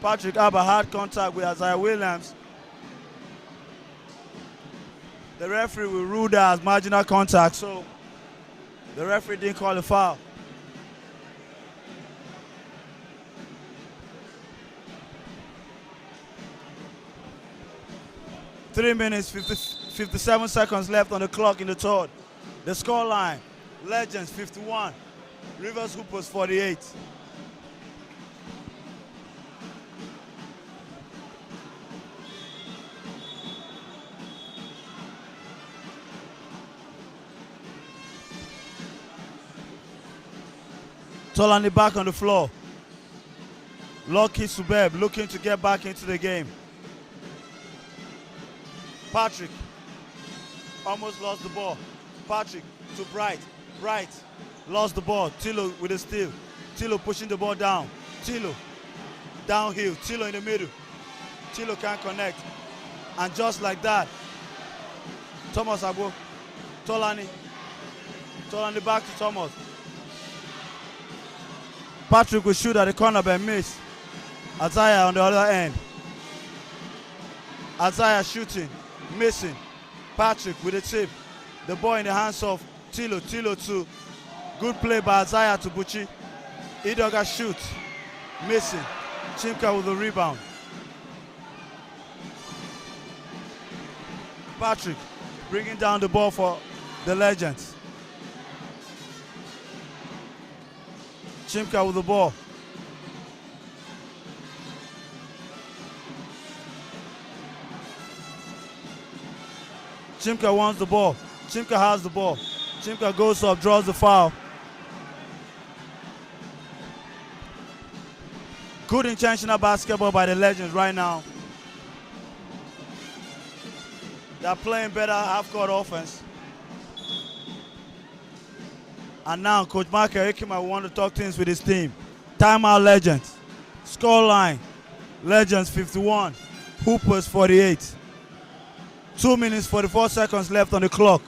Patrick Abba had contact with Isaiah Williams. The referee will rule that as marginal contact, so the referee didn't call a foul. Three minutes, 57 seconds left on the clock in the third. The scoreline, Legends 51, Rivers Hoopers 48. Tolani back on the floor. Lucky Subeb looking to get back into the game. Patrick almost lost the ball. Patrick to Bright. Bright lost the ball. Tilo with a steal. Tilo pushing the ball down. Tilo downhill. Tilo in the middle. Tilo can't connect. And just like that, Thomas Agbo. Tolani back to Thomas. Patrick will shoot at the corner but miss. Isaiah on the other end. Isaiah shooting, missing. Patrick with a tip. The ball in the hands of Tilo. Tilo to good play by Isaiah to Buchi. Idoga shoots, missing. Chimka with the rebound. Patrick bringing down the ball for the Legends. Chimka with the ball. Chimka wants the ball. Chimka has the ball. Chimka goes up, draws the foul. Good intentional basketball by the Legends right now. They're playing better half-court offense. And now Coach Mark Erikima will want to talk things with his team. Timeout Legends. Scoreline. Legends 51. Hoopers 48. 2 minutes 44 seconds left on the clock.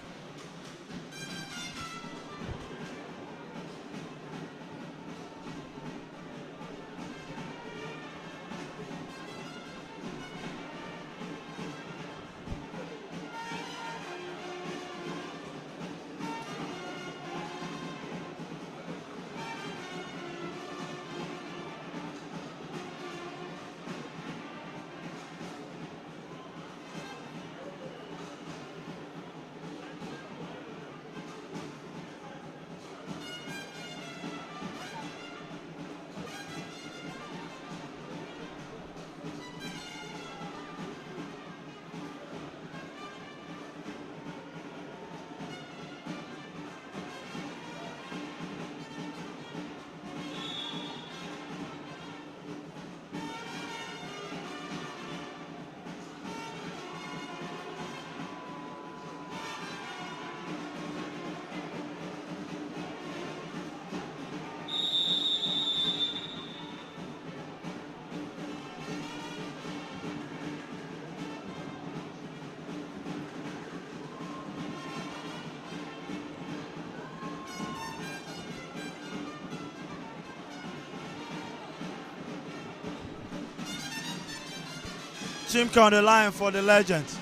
Chimka on the line for the Legends.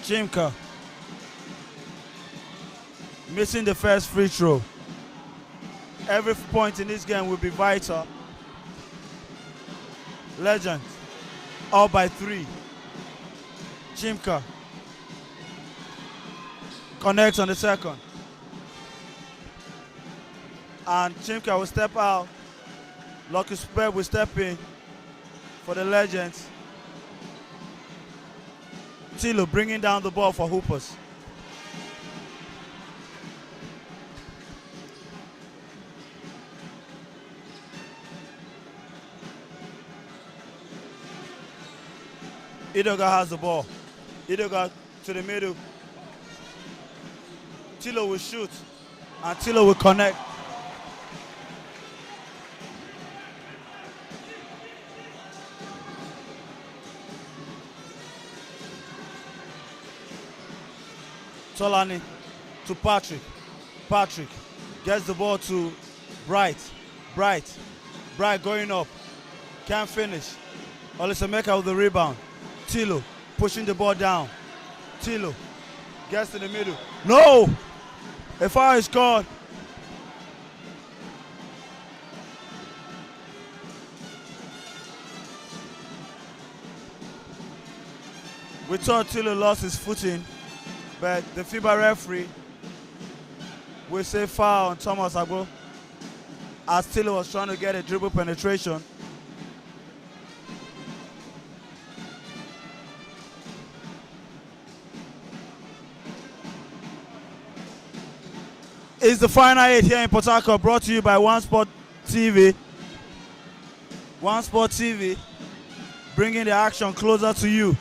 Chimka missing the first free throw. Every point in this game will be vital. Legend up by 3. Chimka connects on the second. And Chimka will step out. Lucky Speb will step in for the Legends. Tilo bringing down the ball for Hoopers. Idoga has the ball. Idoga to the middle. Tilo will shoot. And Tilo will connect. Tolani to Patrick. Patrick gets the ball to Bright. Bright going up. Can't finish. Olisameka with the rebound. Tilo pushing the ball down. Tilo gets to the middle. No! A foul is called. We thought Tilo lost his footing, but the FIBA referee will say foul on Thomas Agbo as Tilo was trying to get a dribble penetration. It's the final 8 here in Port Harcourt, brought to you by One Sport TV. One Sport TV, bringing the action closer to you.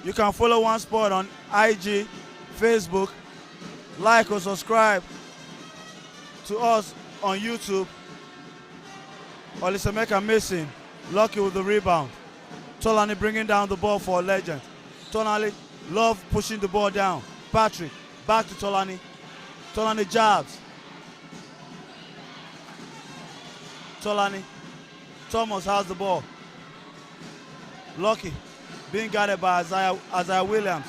You can follow One Sport on IG, Facebook, like or subscribe to us on YouTube. Olisameka missing, Lucky with the rebound. Tolani bringing down the ball for Legend. Tolani love pushing the ball down. Patrick, back to Tolani. Tolani jabs. Tolani. Thomas has the ball. Lucky being guarded by Isaiah Williams.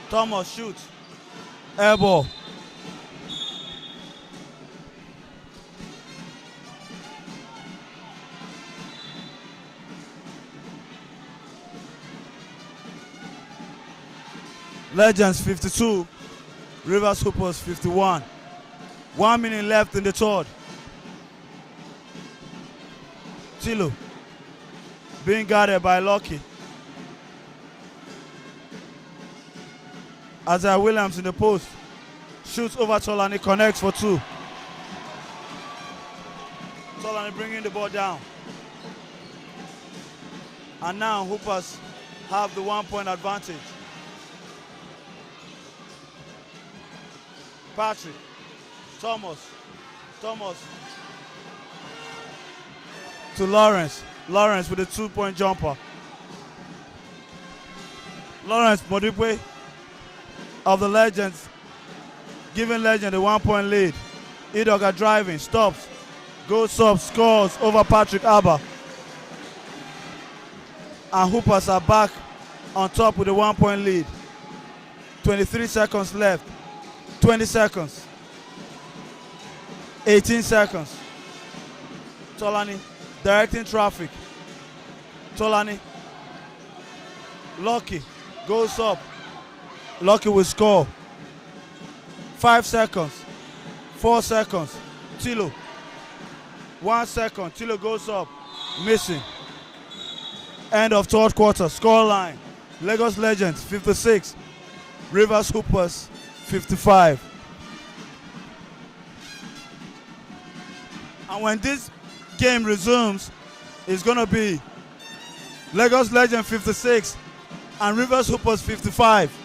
Thomas shoots. Air ball. Legends 52, Rivers Hoopers 51. 1 minute left in the third. Tilo being guarded by Lucky. Isaiah Williams in the post. Shoots over Tolani, connects for 2. Tolani bringing the ball down. And now Hoopers have the 1-point advantage. Patrick, Thomas to Lawrence with a 2-point jumper. Lawrence Modipe of the Legends, giving Legend a 1-point lead. Idoga driving, stops, goes up, scores over Patrick Abba. And Hoopers are back on top with a 1-point lead. 23 seconds left. 20 seconds. 18 seconds. Tolani directing traffic. Tolani. Lucky goes up. Lucky will score. 5 seconds. 4 seconds. Tilo. 1 second. Tilo goes up. Missing. End of third quarter. Score line. Lagos Legends 56. Rivers Hoopers 55. And when this game resumes, it's going to be Lagos Legend 56 and Rivers Hoopers 55.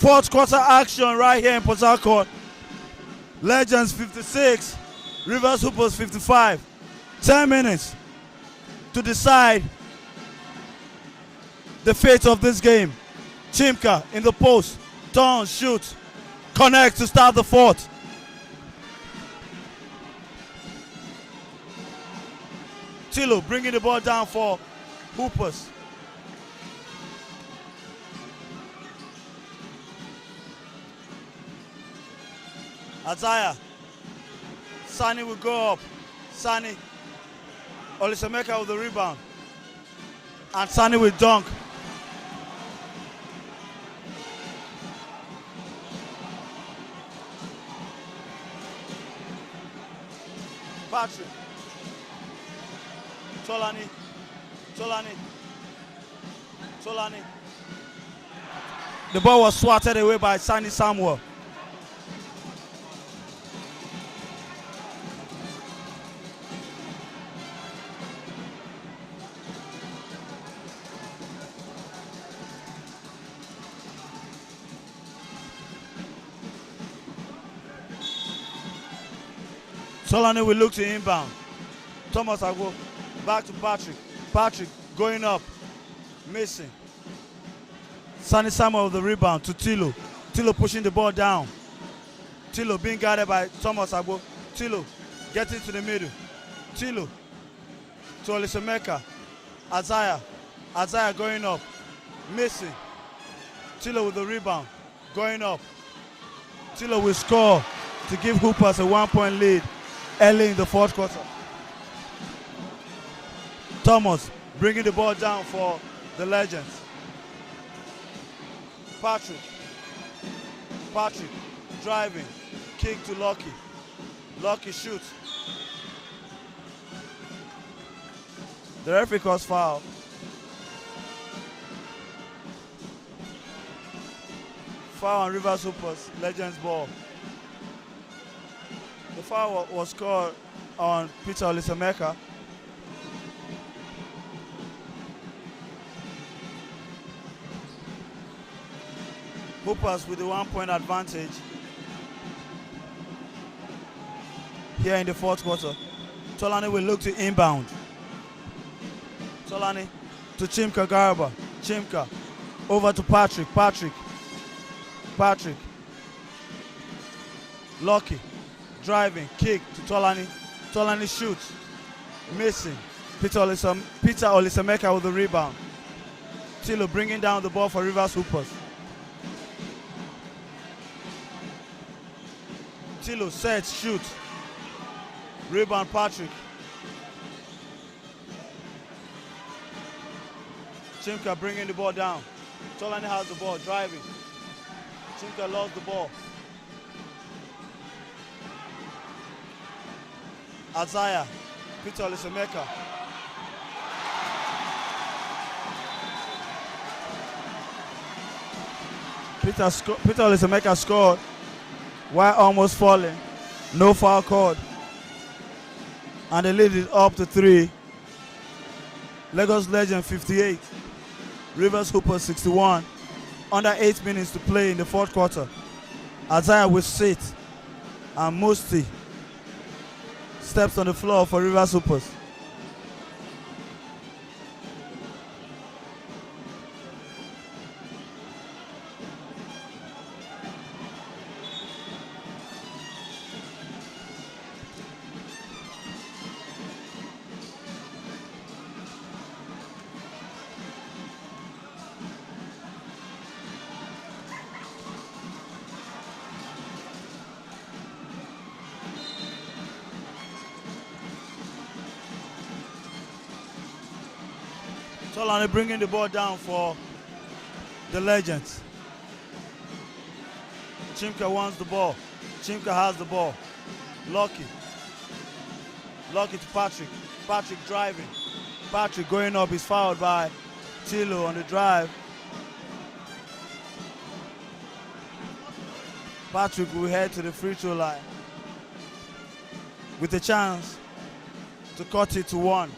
Fourth quarter action right here in Port Harcourt. Legends 56, Rivers Hoopers 55. 10 minutes to decide the fate of this game. Chimka in the post, turn, shoot, connect to start the fourth. Tilo bringing the ball down for Hoopers. Isaiah. Sani will go up. Sani. Olisameka with the rebound. And Sani will dunk. Patrick. Tolani. The ball was swatted away by Sani Samuel. Tolani will look to inbound. Thomas Agbo back to Patrick. Patrick going up. Missing. Sani Samuel with the rebound to Tilo. Tilo pushing the ball down. Tilo being guarded by Thomas Agbo. Tilo getting to the middle. Tilo to Olisameka. Isaiah going up. Missing. Tilo with the rebound. Going up. Tilo will score to give Hoopers a 1-point lead early in the fourth quarter. Thomas bringing the ball down for the Legends. Patrick driving, kick to Lucky. Lucky shoots. The referee calls foul. Foul on Rivers Hoopers, Legends ball. The foul was scored on Peter Olisameka. Hoopers with the 1-point advantage here in the fourth quarter. Tolani will look to inbound. Tolani to Chimka Garba. Chimka over to Patrick. Patrick. Lucky driving, kick to Tolani. Tolani shoots. Missing. Peter Olisameka with the rebound. Tilo bringing down the ball for Rivers Hoopers. Tilo sets, shoots. Rebound Patrick. Chimka bringing the ball down. Tolani has the ball, driving. Chimka lost the ball. Isaiah, Peter Olisameka. Peter Olisameka scored while almost falling. No foul called. And the lead is up to 3. Lagos Legend 58. Rivers Hoopers 61. Under 8 minutes to play in the fourth quarter. Isaiah will sit. And Musti steps on the floor for Rivers Hoopers. Tolani bringing the ball down for the Legends. Chimka wants the ball. Chimka has the ball. Lucky to Patrick. Patrick driving. Patrick going up is fouled by Tilo on the drive. Patrick will head to the free throw line with a chance to cut it to 1.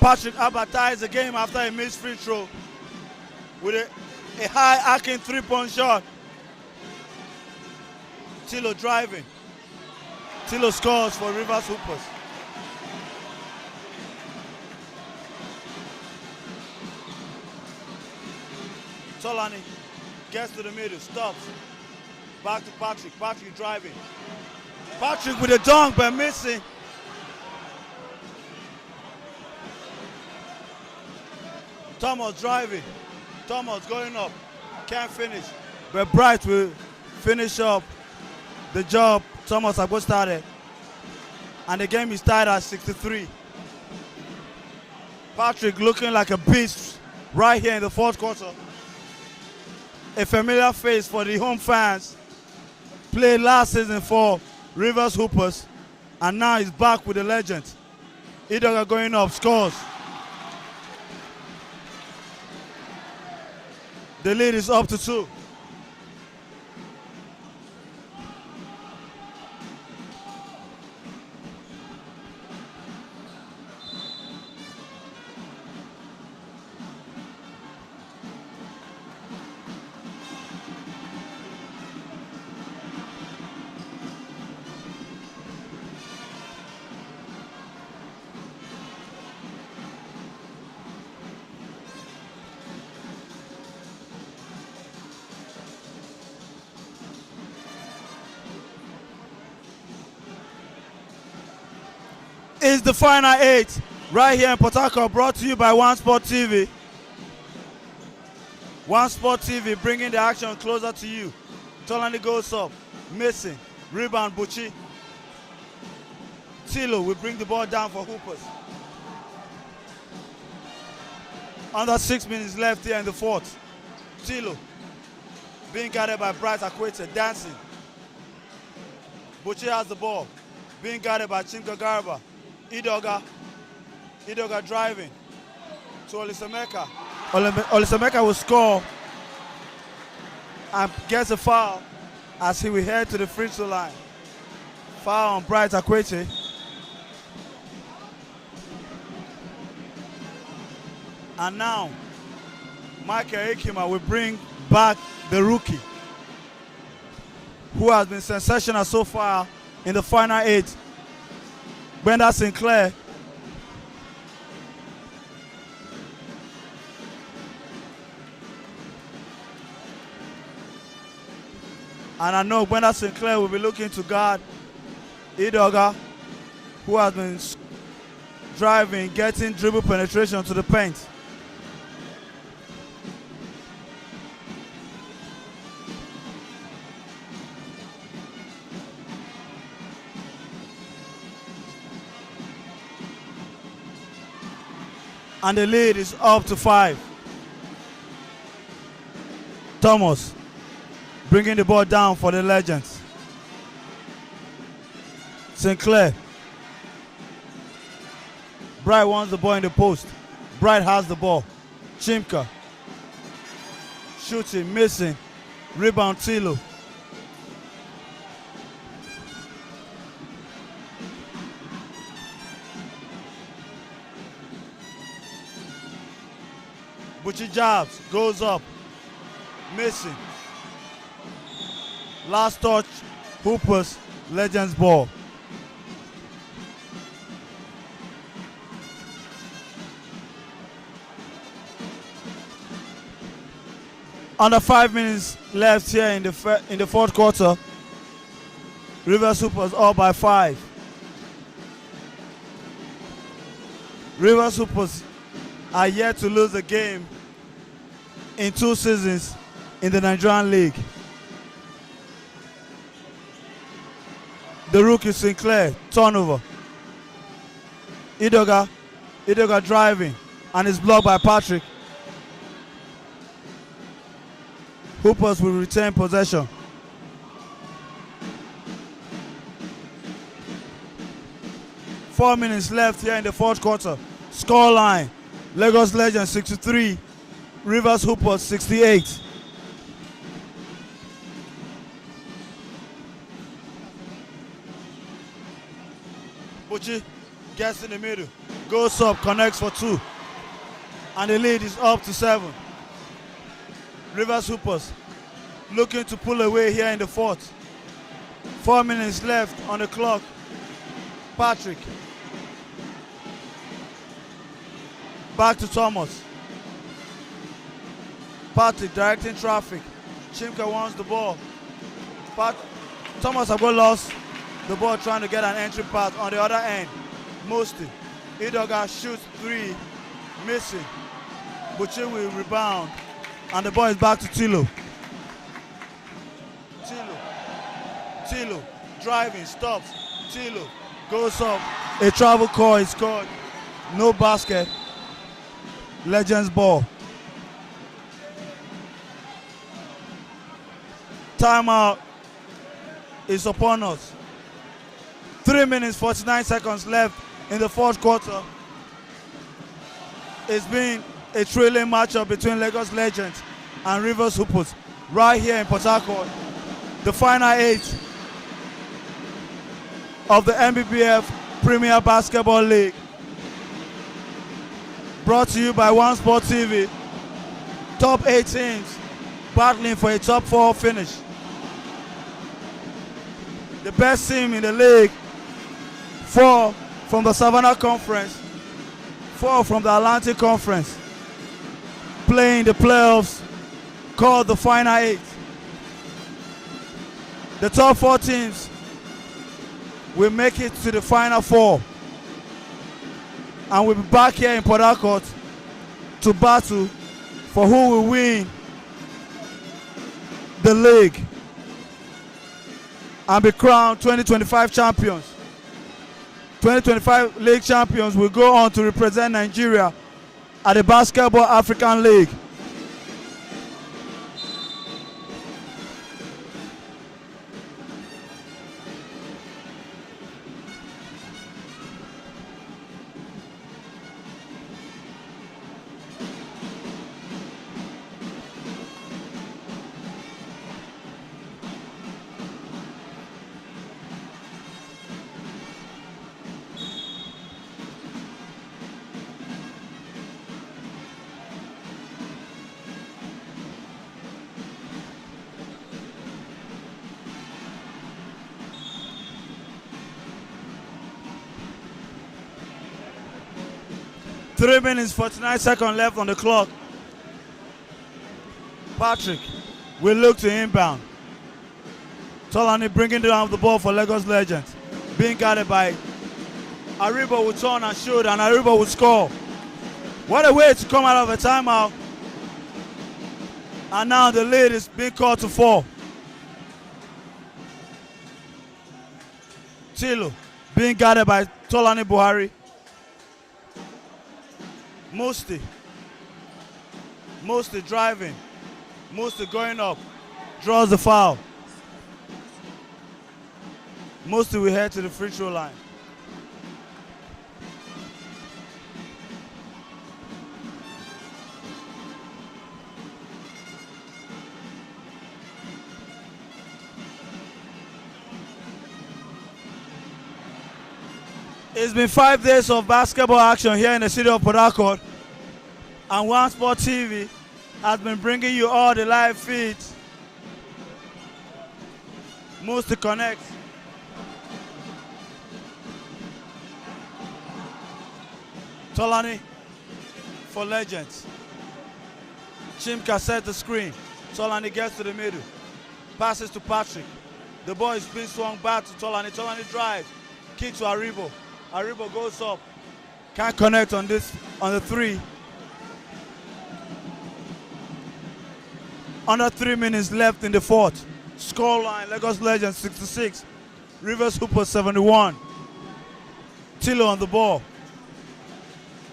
Patrick advertised the game after a missed free throw with a high arcing three-point shot. Tilo driving. Tilo scores for Rivers Hoopers. Tolani gets to the middle, stops. Back to Patrick. Patrick driving. Patrick with a dunk but missing. Thomas driving. Thomas going up. Can't finish. But Bright will finish up the job Thomas Agbo started. And the game is tied at 63. Patrick looking like a beast right here in the fourth quarter. A familiar face for the home fans. Played last season for Rivers Hoopers. And now he's back with the legend. Idoga going up, scores. The lead is up to 2. Is the final 8 right here in Port Harcourt, brought to you by One Sport TV. One Sport TV bringing the action closer to you. Tolani goes up, missing, rebound Buchi. Tilo will bring the ball down for Hoopers. Under 6 minutes left here in the fourth. Tilo being guarded by Bryce Akwete, dancing. Buchi has the ball, being guarded by Chinka Garba. Idoga driving to Olisameka. Olisameka will score and gets a foul as he will head to the free throw line. Foul on Bright Akwete. And now, Michael Ekima will bring back the rookie who has been sensational so far in the final 8. Brenda Sinclair. And I know Brenda Sinclair will be looking to guard Idoga, who has been driving, getting dribble penetration to the paint. And the lead is up to 5. Thomas bringing the ball down for the Legends. Sinclair. Bright wants the ball in the post. Bright has the ball. Chimka. Shooting, missing. Rebound Tilo. Buchi jabs, goes up, missing. Last touch, Hoopers, Legends ball. Under 5 minutes left here in the fourth quarter. Rivers Hoopers up by 5. Rivers Hoopers are yet to lose a game in 2 seasons in the Nigerian League. The rookie Sinclair, turnover. Idoga driving and is blocked by Patrick. Hoopers will retain possession. Four minutes left here in the fourth quarter. Scoreline: Lagos Legends 63, Rivers Hoopers 68. Buchi gets in the middle, goes up, connects for 2. And the lead is up to 7. Rivers Hoopers looking to pull away here in the 4th. 4 minutes left on the clock. Patrick. Back to Thomas. Patrick directing traffic. Chimka wants the ball. Thomas have got lost the ball trying to get an entry pass on the other end. Mostly. Idoga shoots 3, missing. Buchi will rebound. And the ball is back to Tilo. Tilo driving, stops. Tilo goes up. A travel call is scored. No basket. Legends ball. Timeout is upon us. 3 minutes, 49 seconds left in the 4th quarter. It's been a thrilling matchup between Lagos Legends and Rivers Hoopers right here in Port Harcourt. The final 8 of the NBBF Premier Basketball League. Brought to you by One Sport TV. Top 8 teams battling for a top 4 finish. The best team in the league, 4 from the Savannah Conference, 4 from the Atlantic Conference, playing the playoffs called the Final 8. The top 4 teams will make it to the Final 4. And we'll be back here in Port Harcourt to battle for who will win the league and be crowned 2025 champions. 2025 league champions will go on to represent Nigeria at the Basketball African League. Three minutes, 49 seconds left on the clock. Patrick will look to inbound. Tolani bringing down the ball for Lagos Legends. Being guarded by Aribo will turn and shoot, and Aribo will score. What a way to come out of a timeout. And now the lead is being called to 4. Tilo being guarded by Tolani Buhari. Musti driving. Musti going up. Draws the foul. Musti will head to the free throw line. It's been 5 days of basketball action here in the city of Port Harcourt, and One Sport TV has been bringing you all the live feeds. Moves to connect. Tolani for Legends. Chimka set the screen. Tolani gets to the middle. Passes to Patrick. The ball is being swung back to Tolani. Tolani drives. Kick to Aribo. Aribo goes up. Can't connect on the 3. Under 3 minutes left in the 4th. Scoreline, Lagos Legends 66. Rivers Hoopers 71. Tilo on the ball.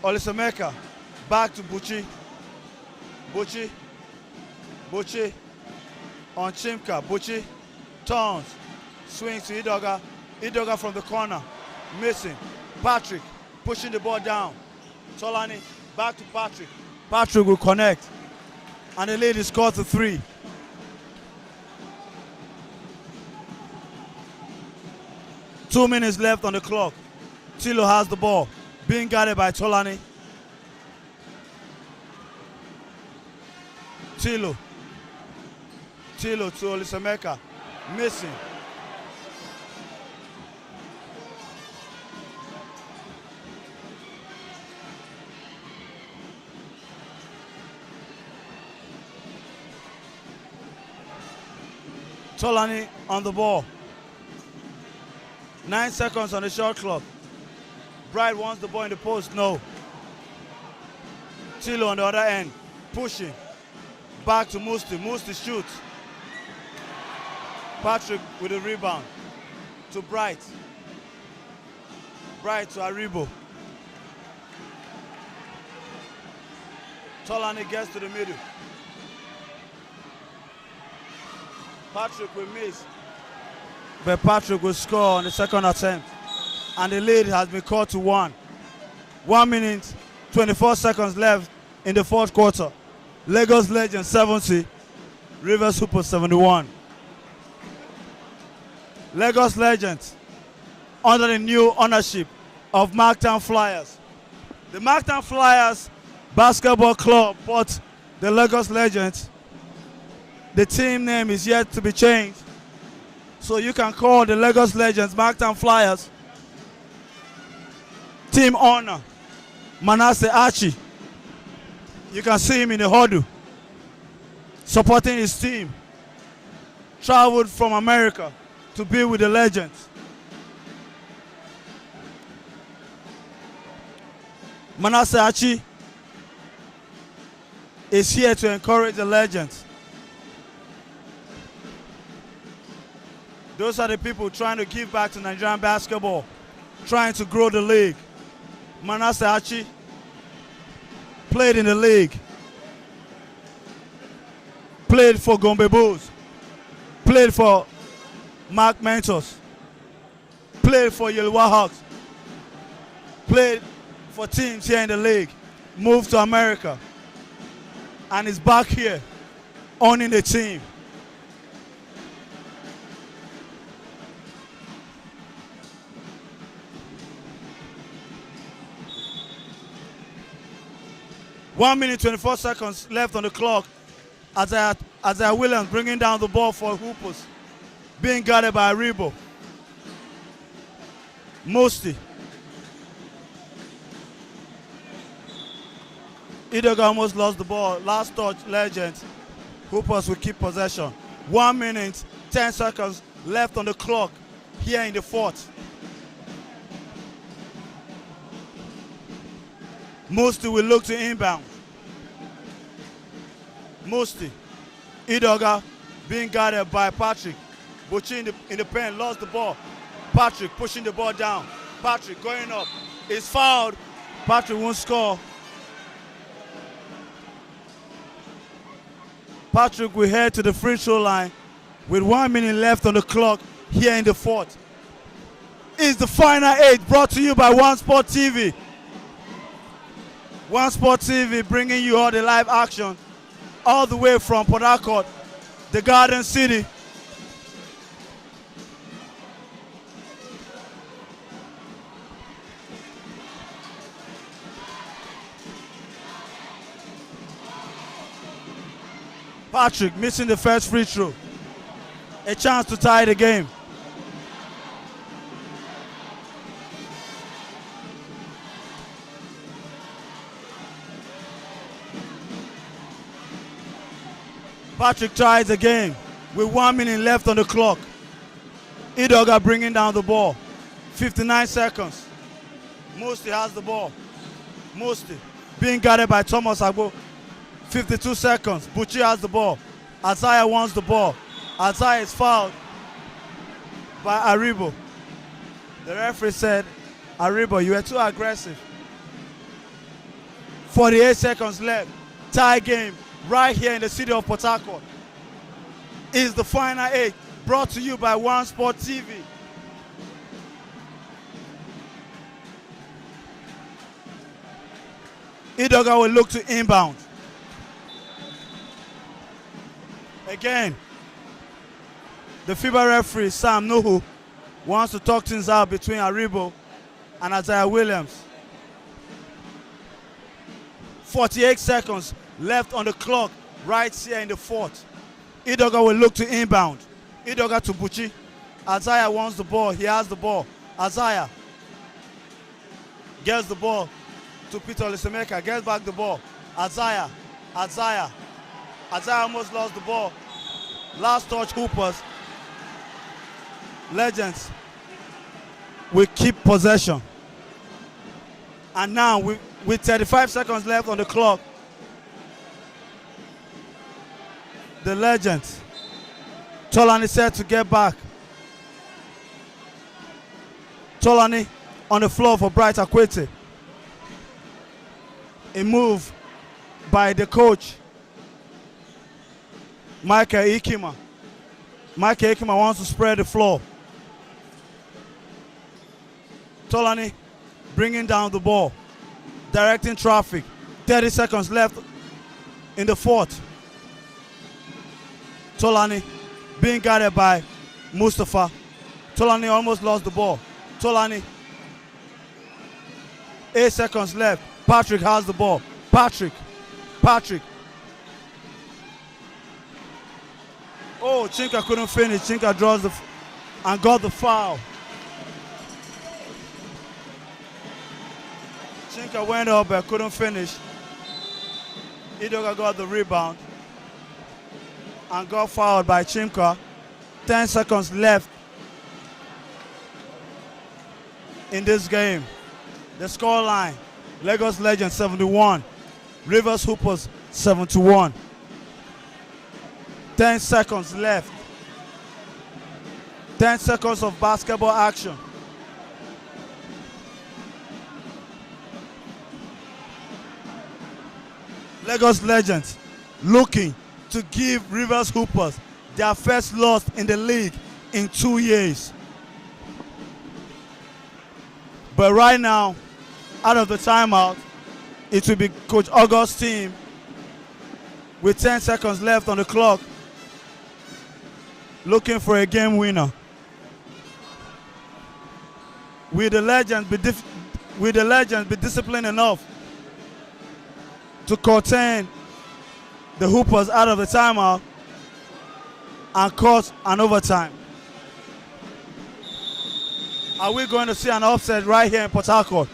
Olisameka. Back to Buchi. Buchi. On Chimka. Buchi. Turns. Swings to Idoga. Idoga from the corner. Missing. Patrick pushing the ball down. Tolani back to Patrick. Patrick will connect. And the lead is scored to 3. Two minutes left on the clock. Tilo has the ball. being guarded by Tolani. Tilo to Olisameka, missing. Tolani on the ball. 9 seconds on the shot clock. Bright wants the ball in the post, no. Tilo on the other end, pushing. Back to Musti, Musti shoots. Patrick with a rebound to Bright. Bright to Aribo. Tolani gets to the middle. Patrick will miss, but Patrick will score on the second attempt, and the lead has been cut to 1. 1 minute, 24 seconds left in the fourth quarter. Lagos Legends 70, Rivers Hoopers 71. Lagos Legends under the new ownership of Marktown Flyers. The Marktown Flyers basketball club bought the Lagos Legends. The team name is yet to be changed, so you can call the Lagos Legends Marktown Flyers. Team owner, Manasseh Archie. You can see him in the huddle, supporting his team. Traveled from America to be with the Legends. Manasseh Archie is here to encourage the Legends. Those are the people trying to give back to Nigerian basketball, trying to grow the league. Manasseh Archie played in the league, played for Gombe Bulls, played for Mark Mentos, played for Yellowa Hawks, played for teams here in the league, moved to America, and is back here owning the team. One minute, 24 seconds left on the clock. Isaiah Williams bringing down the ball for Hoopers, being guarded by Aribo. Musti. Idoga almost lost the ball. Last touch, Legends. Hoopers will keep possession. 1 minute, 10 seconds left on the clock here in the fourth. Musti will look to inbound. Musti. Idoga being guarded by Patrick. Buchi in the pen, lost the ball. Patrick pushing the ball down. Patrick going up. Is fouled. Patrick won't score. Patrick will head to the free throw line with 1 minute left on the clock here in the fourth. It's the final 8 brought to you by One Sport TV. One Sport TV bringing you all the live action all the way from Port Harcourt, the Garden City. Patrick missing the first free throw. A chance to tie the game. Patrick ties the game with 1 minute left on the clock. Idoga bringing down the ball. 59 seconds. Musti has the ball. Musti being guarded by Thomas Agbo. 52 seconds. Buchi has the ball. Isaiah wants the ball. Isaiah is fouled by Aribo. The referee said, Aribo, you were too aggressive. 48 seconds left. Tie game right here in the city of Port Harcourt. Is the final 8 brought to you by One Sport TV. Idoga will look to inbound. Again, the FIBA referee, Sam Nuhu, wants to talk things out between Aribo and Isaiah Williams. 48 seconds left on the clock right here in the fourth. Idoga will look to inbound. Idoga to Buchi. Isaiah wants the ball. He has the ball. Isaiah gets the ball to Peter Olisemeka. Gets back the ball. Isaiah almost lost the ball. Last touch, Hoopers. Legends will keep possession. And now, with 35 seconds left on the clock, the Legends, Tolani said to get back. Tolani on the floor for Bright Akwete. A move by the coach, Michael Ikima. Michael Ikima wants to spread the floor. Tolani bringing down the ball, directing traffic. 30 seconds left in the fourth. Tolani being guarded by Mustafa. Tolani almost lost the ball. Tolani, 8 seconds left. Patrick has the ball. Patrick. Oh, Chinka couldn't finish. Chinka draws and got the foul. Chinka went up but couldn't finish. Idoga got the rebound and got fouled by Chimka. 10 seconds left in this game. The scoreline, Lagos Legends 71, Rivers Hoopers 71. 10 seconds left. 10 seconds of basketball action. Lagos Legends looking to give Rivers Hoopers their first loss in the league in 2 years. But right now, out of the timeout, it will be Coach August's team with 10 seconds left on the clock, looking for a game winner. Will the Legends be disciplined enough to contain the Hoopers out of the timeout and cause an overtime? Are we going to see an upset right here in Port Harcourt?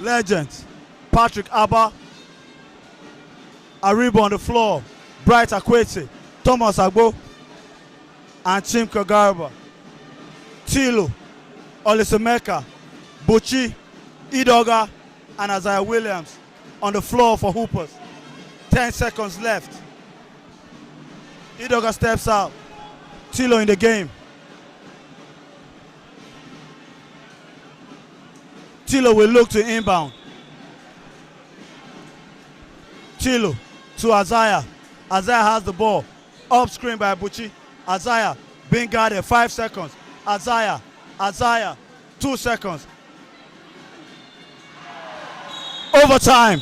Legends, Patrick Abba, Aribo on the floor, Bright Akwete, Thomas Agbo, and Chimka Garba. Tilo, Olisemeka, Buchi, Idoga, and Isaiah Williams on the floor for Hoopers. 10 seconds left. Idoga steps out. Tilo in the game. Tilo will look to inbound. Tilo to Isaiah. Isaiah has the ball. Up screen by Buchi. Isaiah being guarded. 5 seconds. Isaiah. 2 seconds. Overtime.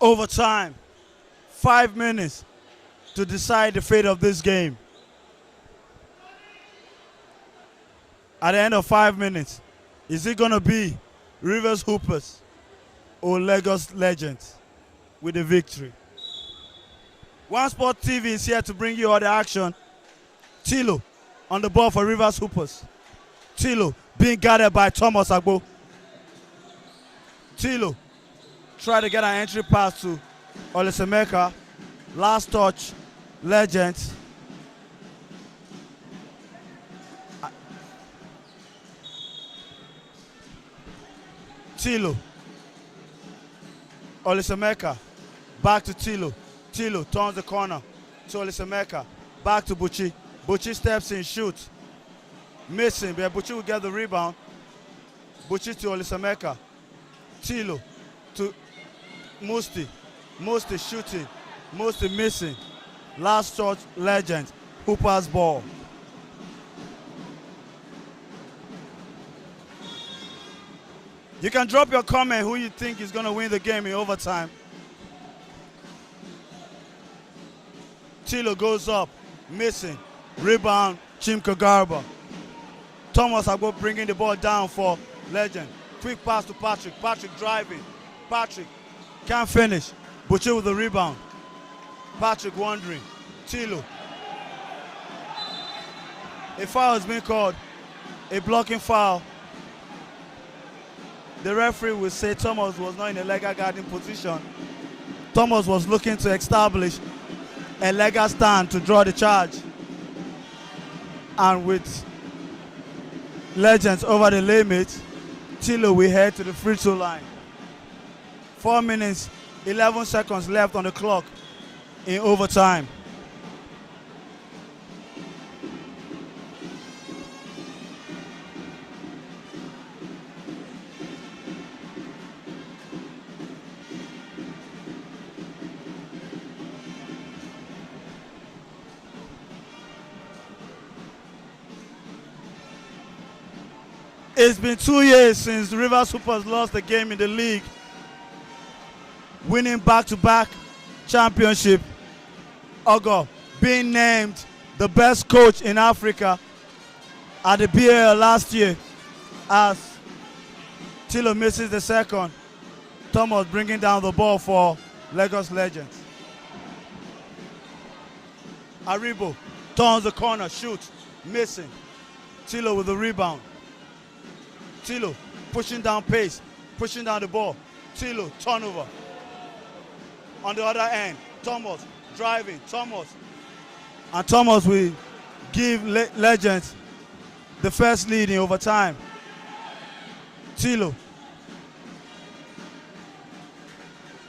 Overtime. 5 minutes to decide the fate of this game. At the end of 5 minutes, is it going to be Rivers Hoopers or Lagos Legends with the victory? One Sport TV is here to bring you all the action. Tilo on the ball for Rivers Hoopers. Tilo being guarded by Thomas Agbo. Tilo try to get an entry pass to Olisemeka. Last touch, Legends. Tilo. Olisemeka. Back to Tilo. Tilo turns the corner to Olisemeka. Back to Buchi. Buchi steps in, shoots. Missing, but Buchi will get the rebound. Buchi to Olisemeka. Tilo to Musti. Musti shooting. Musti missing. Last shot, Legend. Hooper's ball. You can drop your comment who you think is going to win the game in overtime. Tilo goes up, missing. Rebound, Chimka Garba. Thomas Agbo bringing the ball down for Legend. Quick pass to Patrick. Patrick driving. Patrick can't finish. Buchi with the rebound. Patrick wandering. Tilo. A foul has been called. A blocking foul. The referee will say Thomas was not in a legal guarding position. Thomas was looking to establish a legal stand to draw the charge. And with Legends over the limit, Tilo will head to the free throw line. 4 minutes, 11 seconds left on the clock in overtime. It's been 2 years since Rivers Hoopers lost a game in the league, winning back-to-back championship. Ogo being named the best coach in Africa at the BAL last year as Tilo misses the second. Thomas bringing down the ball for Lagos Legends. Aribo turns the corner, shoots, missing. Tilo with the rebound. Tilo pushing down pace, pushing down the ball. Tilo, turnover. On the other end, Thomas driving, Thomas. And Thomas will give Legends the first lead in overtime. Tilo.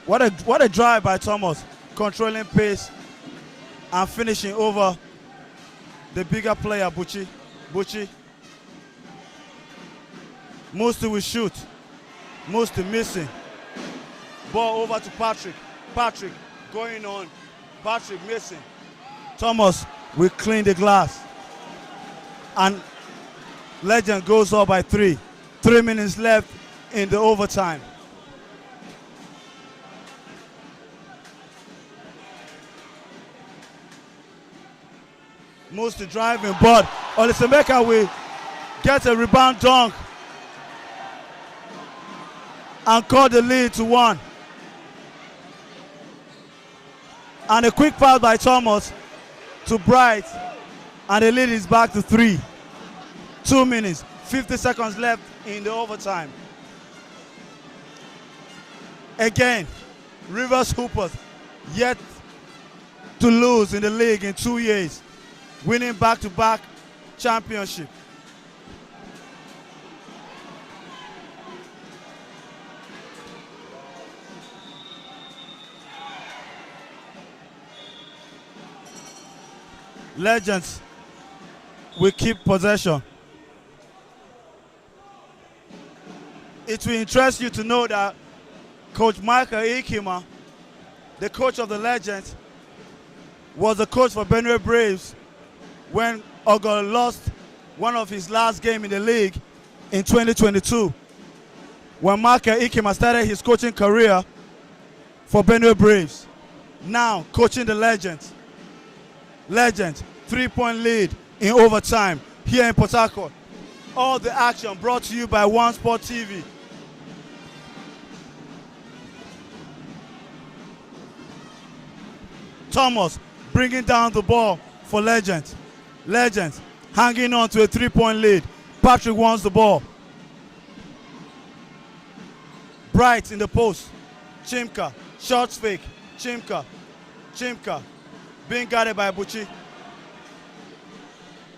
What a drive by Thomas, controlling pace and finishing over the bigger player, Buchi. Buchi. Musti will shoot. Musti missing. Ball over to Patrick. Patrick going on. Patrick missing. Thomas will clean the glass. And Legend goes up by 3. 3 minutes left in the overtime. Musti driving, but Olisemeka will get a rebound dunk and cut the lead to 1. And a quick pass by Thomas to Bright, and the lead is back to 3. 2 minutes, 50 seconds left in the overtime. Again, Rivers Hoopers yet to lose in the league in 2 years, winning back-to-back championship. Legends will keep possession. It will interest you to know that Coach Michael Ikima, the coach of the Legends, was the coach for Benue Braves when Ogo lost one of his last games in the league in 2022. When Michael Ikima started his coaching career, for Benue Braves. Now coaching the Legends. Legends, 3-point lead in overtime here in Port Harcourt. All the action brought to you by One Sport TV. Thomas bringing down the ball for Legends. Legends hanging on to a 3-point lead. Patrick wants the ball. Bright in the post. Chimka, short fake. Chimka being guarded by Buchi.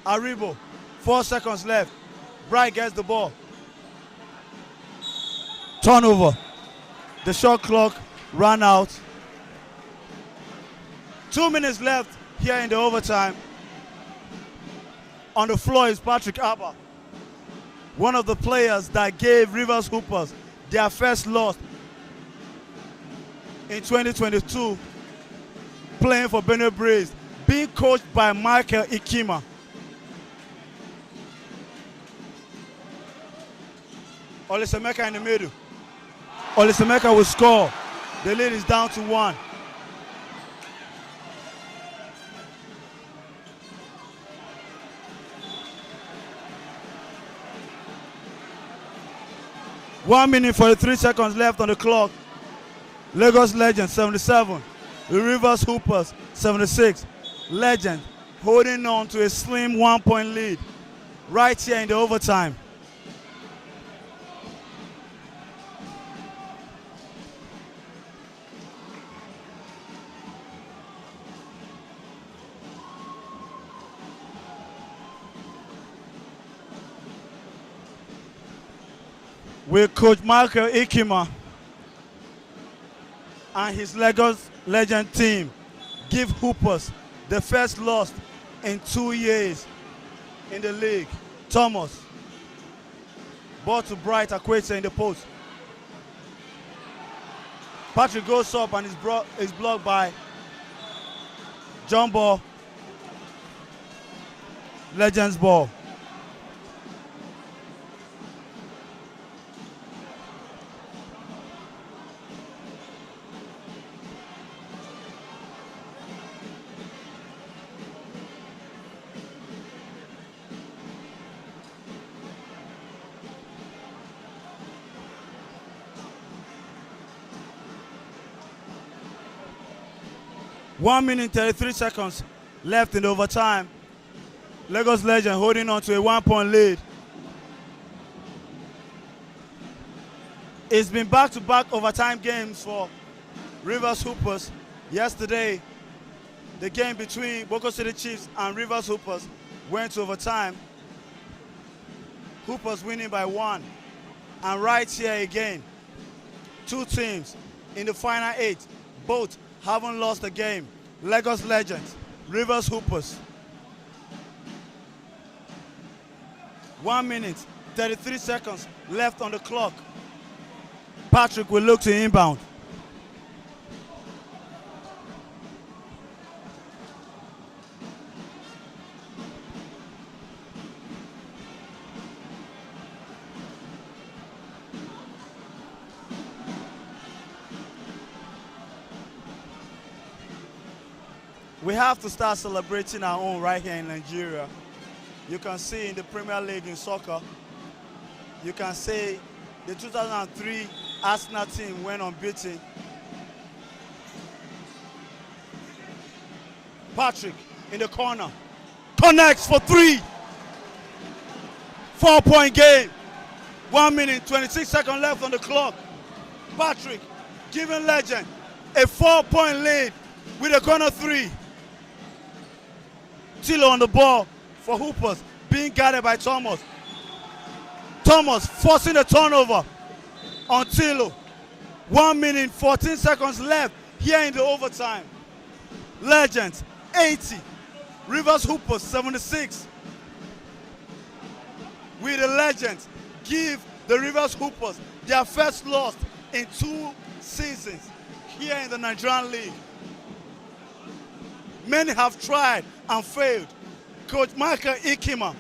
Aribo, 4 seconds left. Bright gets the ball. Turnover. The shot clock ran out. 2 minutes left here in the overtime. On the floor is Patrick Abba, one of the players that gave Rivers Hoopers their first loss in 2022, playing for Benue Braves, being coached by Michael Ikima. Olisemeka in the middle. Olisemeka will score. The lead is down to 1. One minute 43 seconds left on the clock. Lagos Legends 77. The Rivers Hoopers 76. Legends holding on to a slim 1-point lead right here in the overtime. With Coach Michael Ikima and his Lagos Legend team give Hoopers the first loss in 2 years in the league. Thomas, ball to Bright Akwete in the post. Patrick goes up and is blocked by John Ball. Legends ball. One minute 33 seconds left in the overtime. Lagos Legend holding on to a 1-point lead. It's been back-to-back overtime games for Rivers Hoopers. Yesterday, the game between Boko City Chiefs and Rivers Hoopers went to overtime. Hoopers winning by 1. And right here again, 2 teams in the final 8, both haven't lost a game. Lagos Legends, Rivers Hoopers. 1 minute, 33 seconds left on the clock. Patrick will look to inbound. We have to start celebrating our own right here in Nigeria. You can see in the Premier League in soccer, you can say the 2003 Arsenal team went unbeaten. Patrick in the corner, connects for 3. 4-point game. 1 minute, 26 seconds left on the clock. Patrick giving Legend a 4-point lead with a corner 3. Tilo on the ball for Hoopers, being guarded by Thomas. Thomas forcing a turnover on Tilo. 1 minute, 14 seconds left here in the overtime. Legends, 80. Rivers Hoopers, 76. We the Legends give the Rivers Hoopers their first loss in 2 seasons here in the Nigerian League. Many have tried and failed. Coach Michael Ikima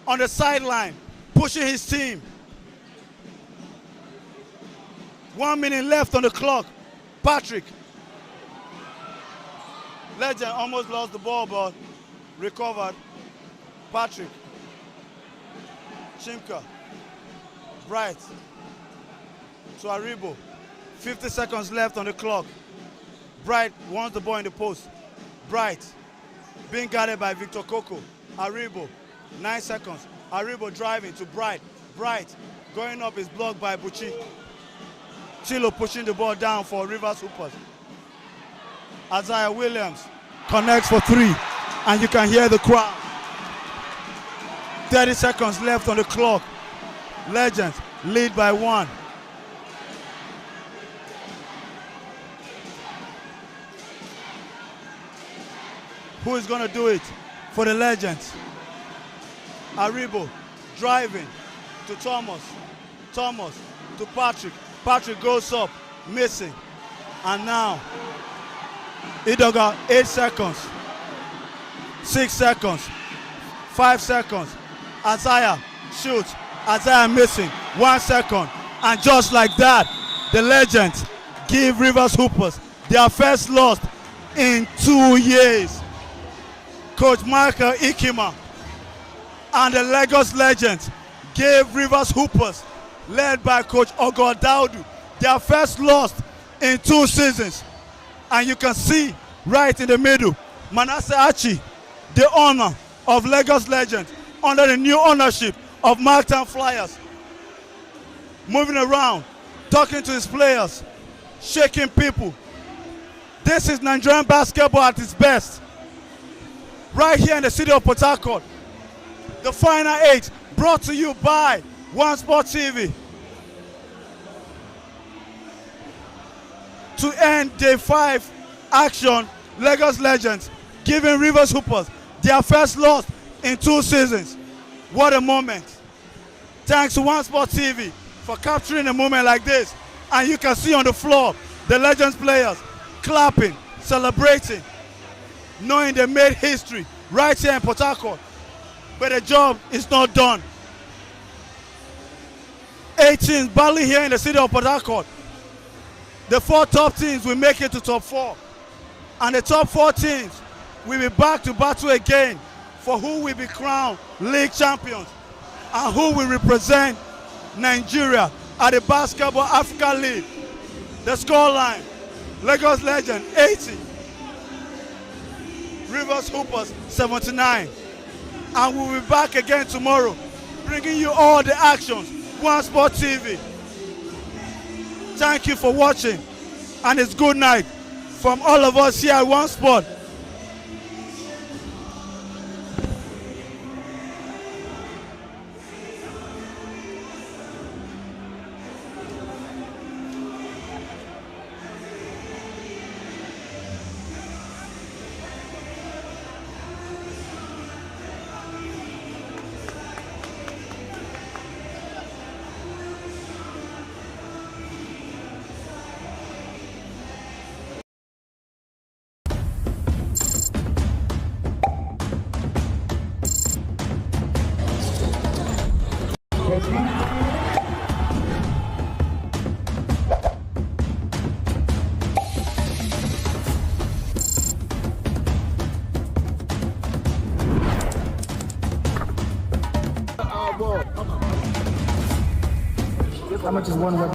on the sideline, pushing his team. 1 minute left on the clock. Patrick. Legend almost lost the ball, but recovered. Patrick. Chimka. Bright. To Aribo. 50 seconds left on the clock. Bright wants the ball in the post. Bright. Being guarded by Victor Coco. Aribo. 9 seconds. Aribo driving to Bright. Bright. Going up is blocked by Buchi. Chilo pushing the ball down for Rivers Hoopers. Isaiah Williams connects for 3. And you can hear the crowd. 30 seconds left on the clock. Legends lead by 1. Who is going to do it for the Legends? Aribo driving to Thomas. Thomas to Patrick. Patrick goes up, missing. And now, Idoga, 8 seconds. 6 seconds. 5 seconds. Isaiah shoots. Isaiah missing. 1 second. And just like that, the Legends give Rivers Hoopers their first loss in 2 years. Coach Michael Ikima and the Lagos Legends gave Rivers Hoopers, led by Coach Ogo Daudu, their first loss in 2 seasons. And you can see right in the middle, Manasseh Achi, the owner of Lagos Legends, under the new ownership of Marktown Flyers, moving around, talking to his players, shaking people. This is Nigerian basketball at its best. Right here in the city of Port Harcourt. The Final 8 brought to you by One Sport TV. To end day 5 action, Lagos Legends giving Rivers Hoopers their first loss in 2 seasons. What a moment. Thanks to One Sport TV for capturing a moment like this. And you can see on the floor the Legends players clapping, celebrating, knowing they made history right here in Port Harcourt. But the job is not done. 8 teams battling here in the city of Port Harcourt. The 4 top teams will make it to top 4. And the top 4 teams will be back to battle again for who will be crowned league champions and who will represent Nigeria at the Basketball Africa League. The scoreline, Lagos Legend 80. Rivers Hoopers 79. And we'll be back again tomorrow, bringing you all the actions. One Sport TV. Thank you for watching, and it's good night from all of us here at One Sport. How much is one weapon?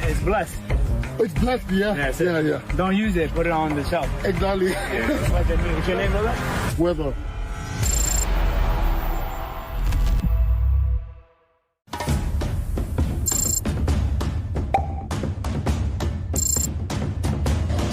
It's blessed. It's blessed, yeah. Yeah, Yeah. Don't use it, put it on the shelf. Exactly. What's your name, brother? Weather.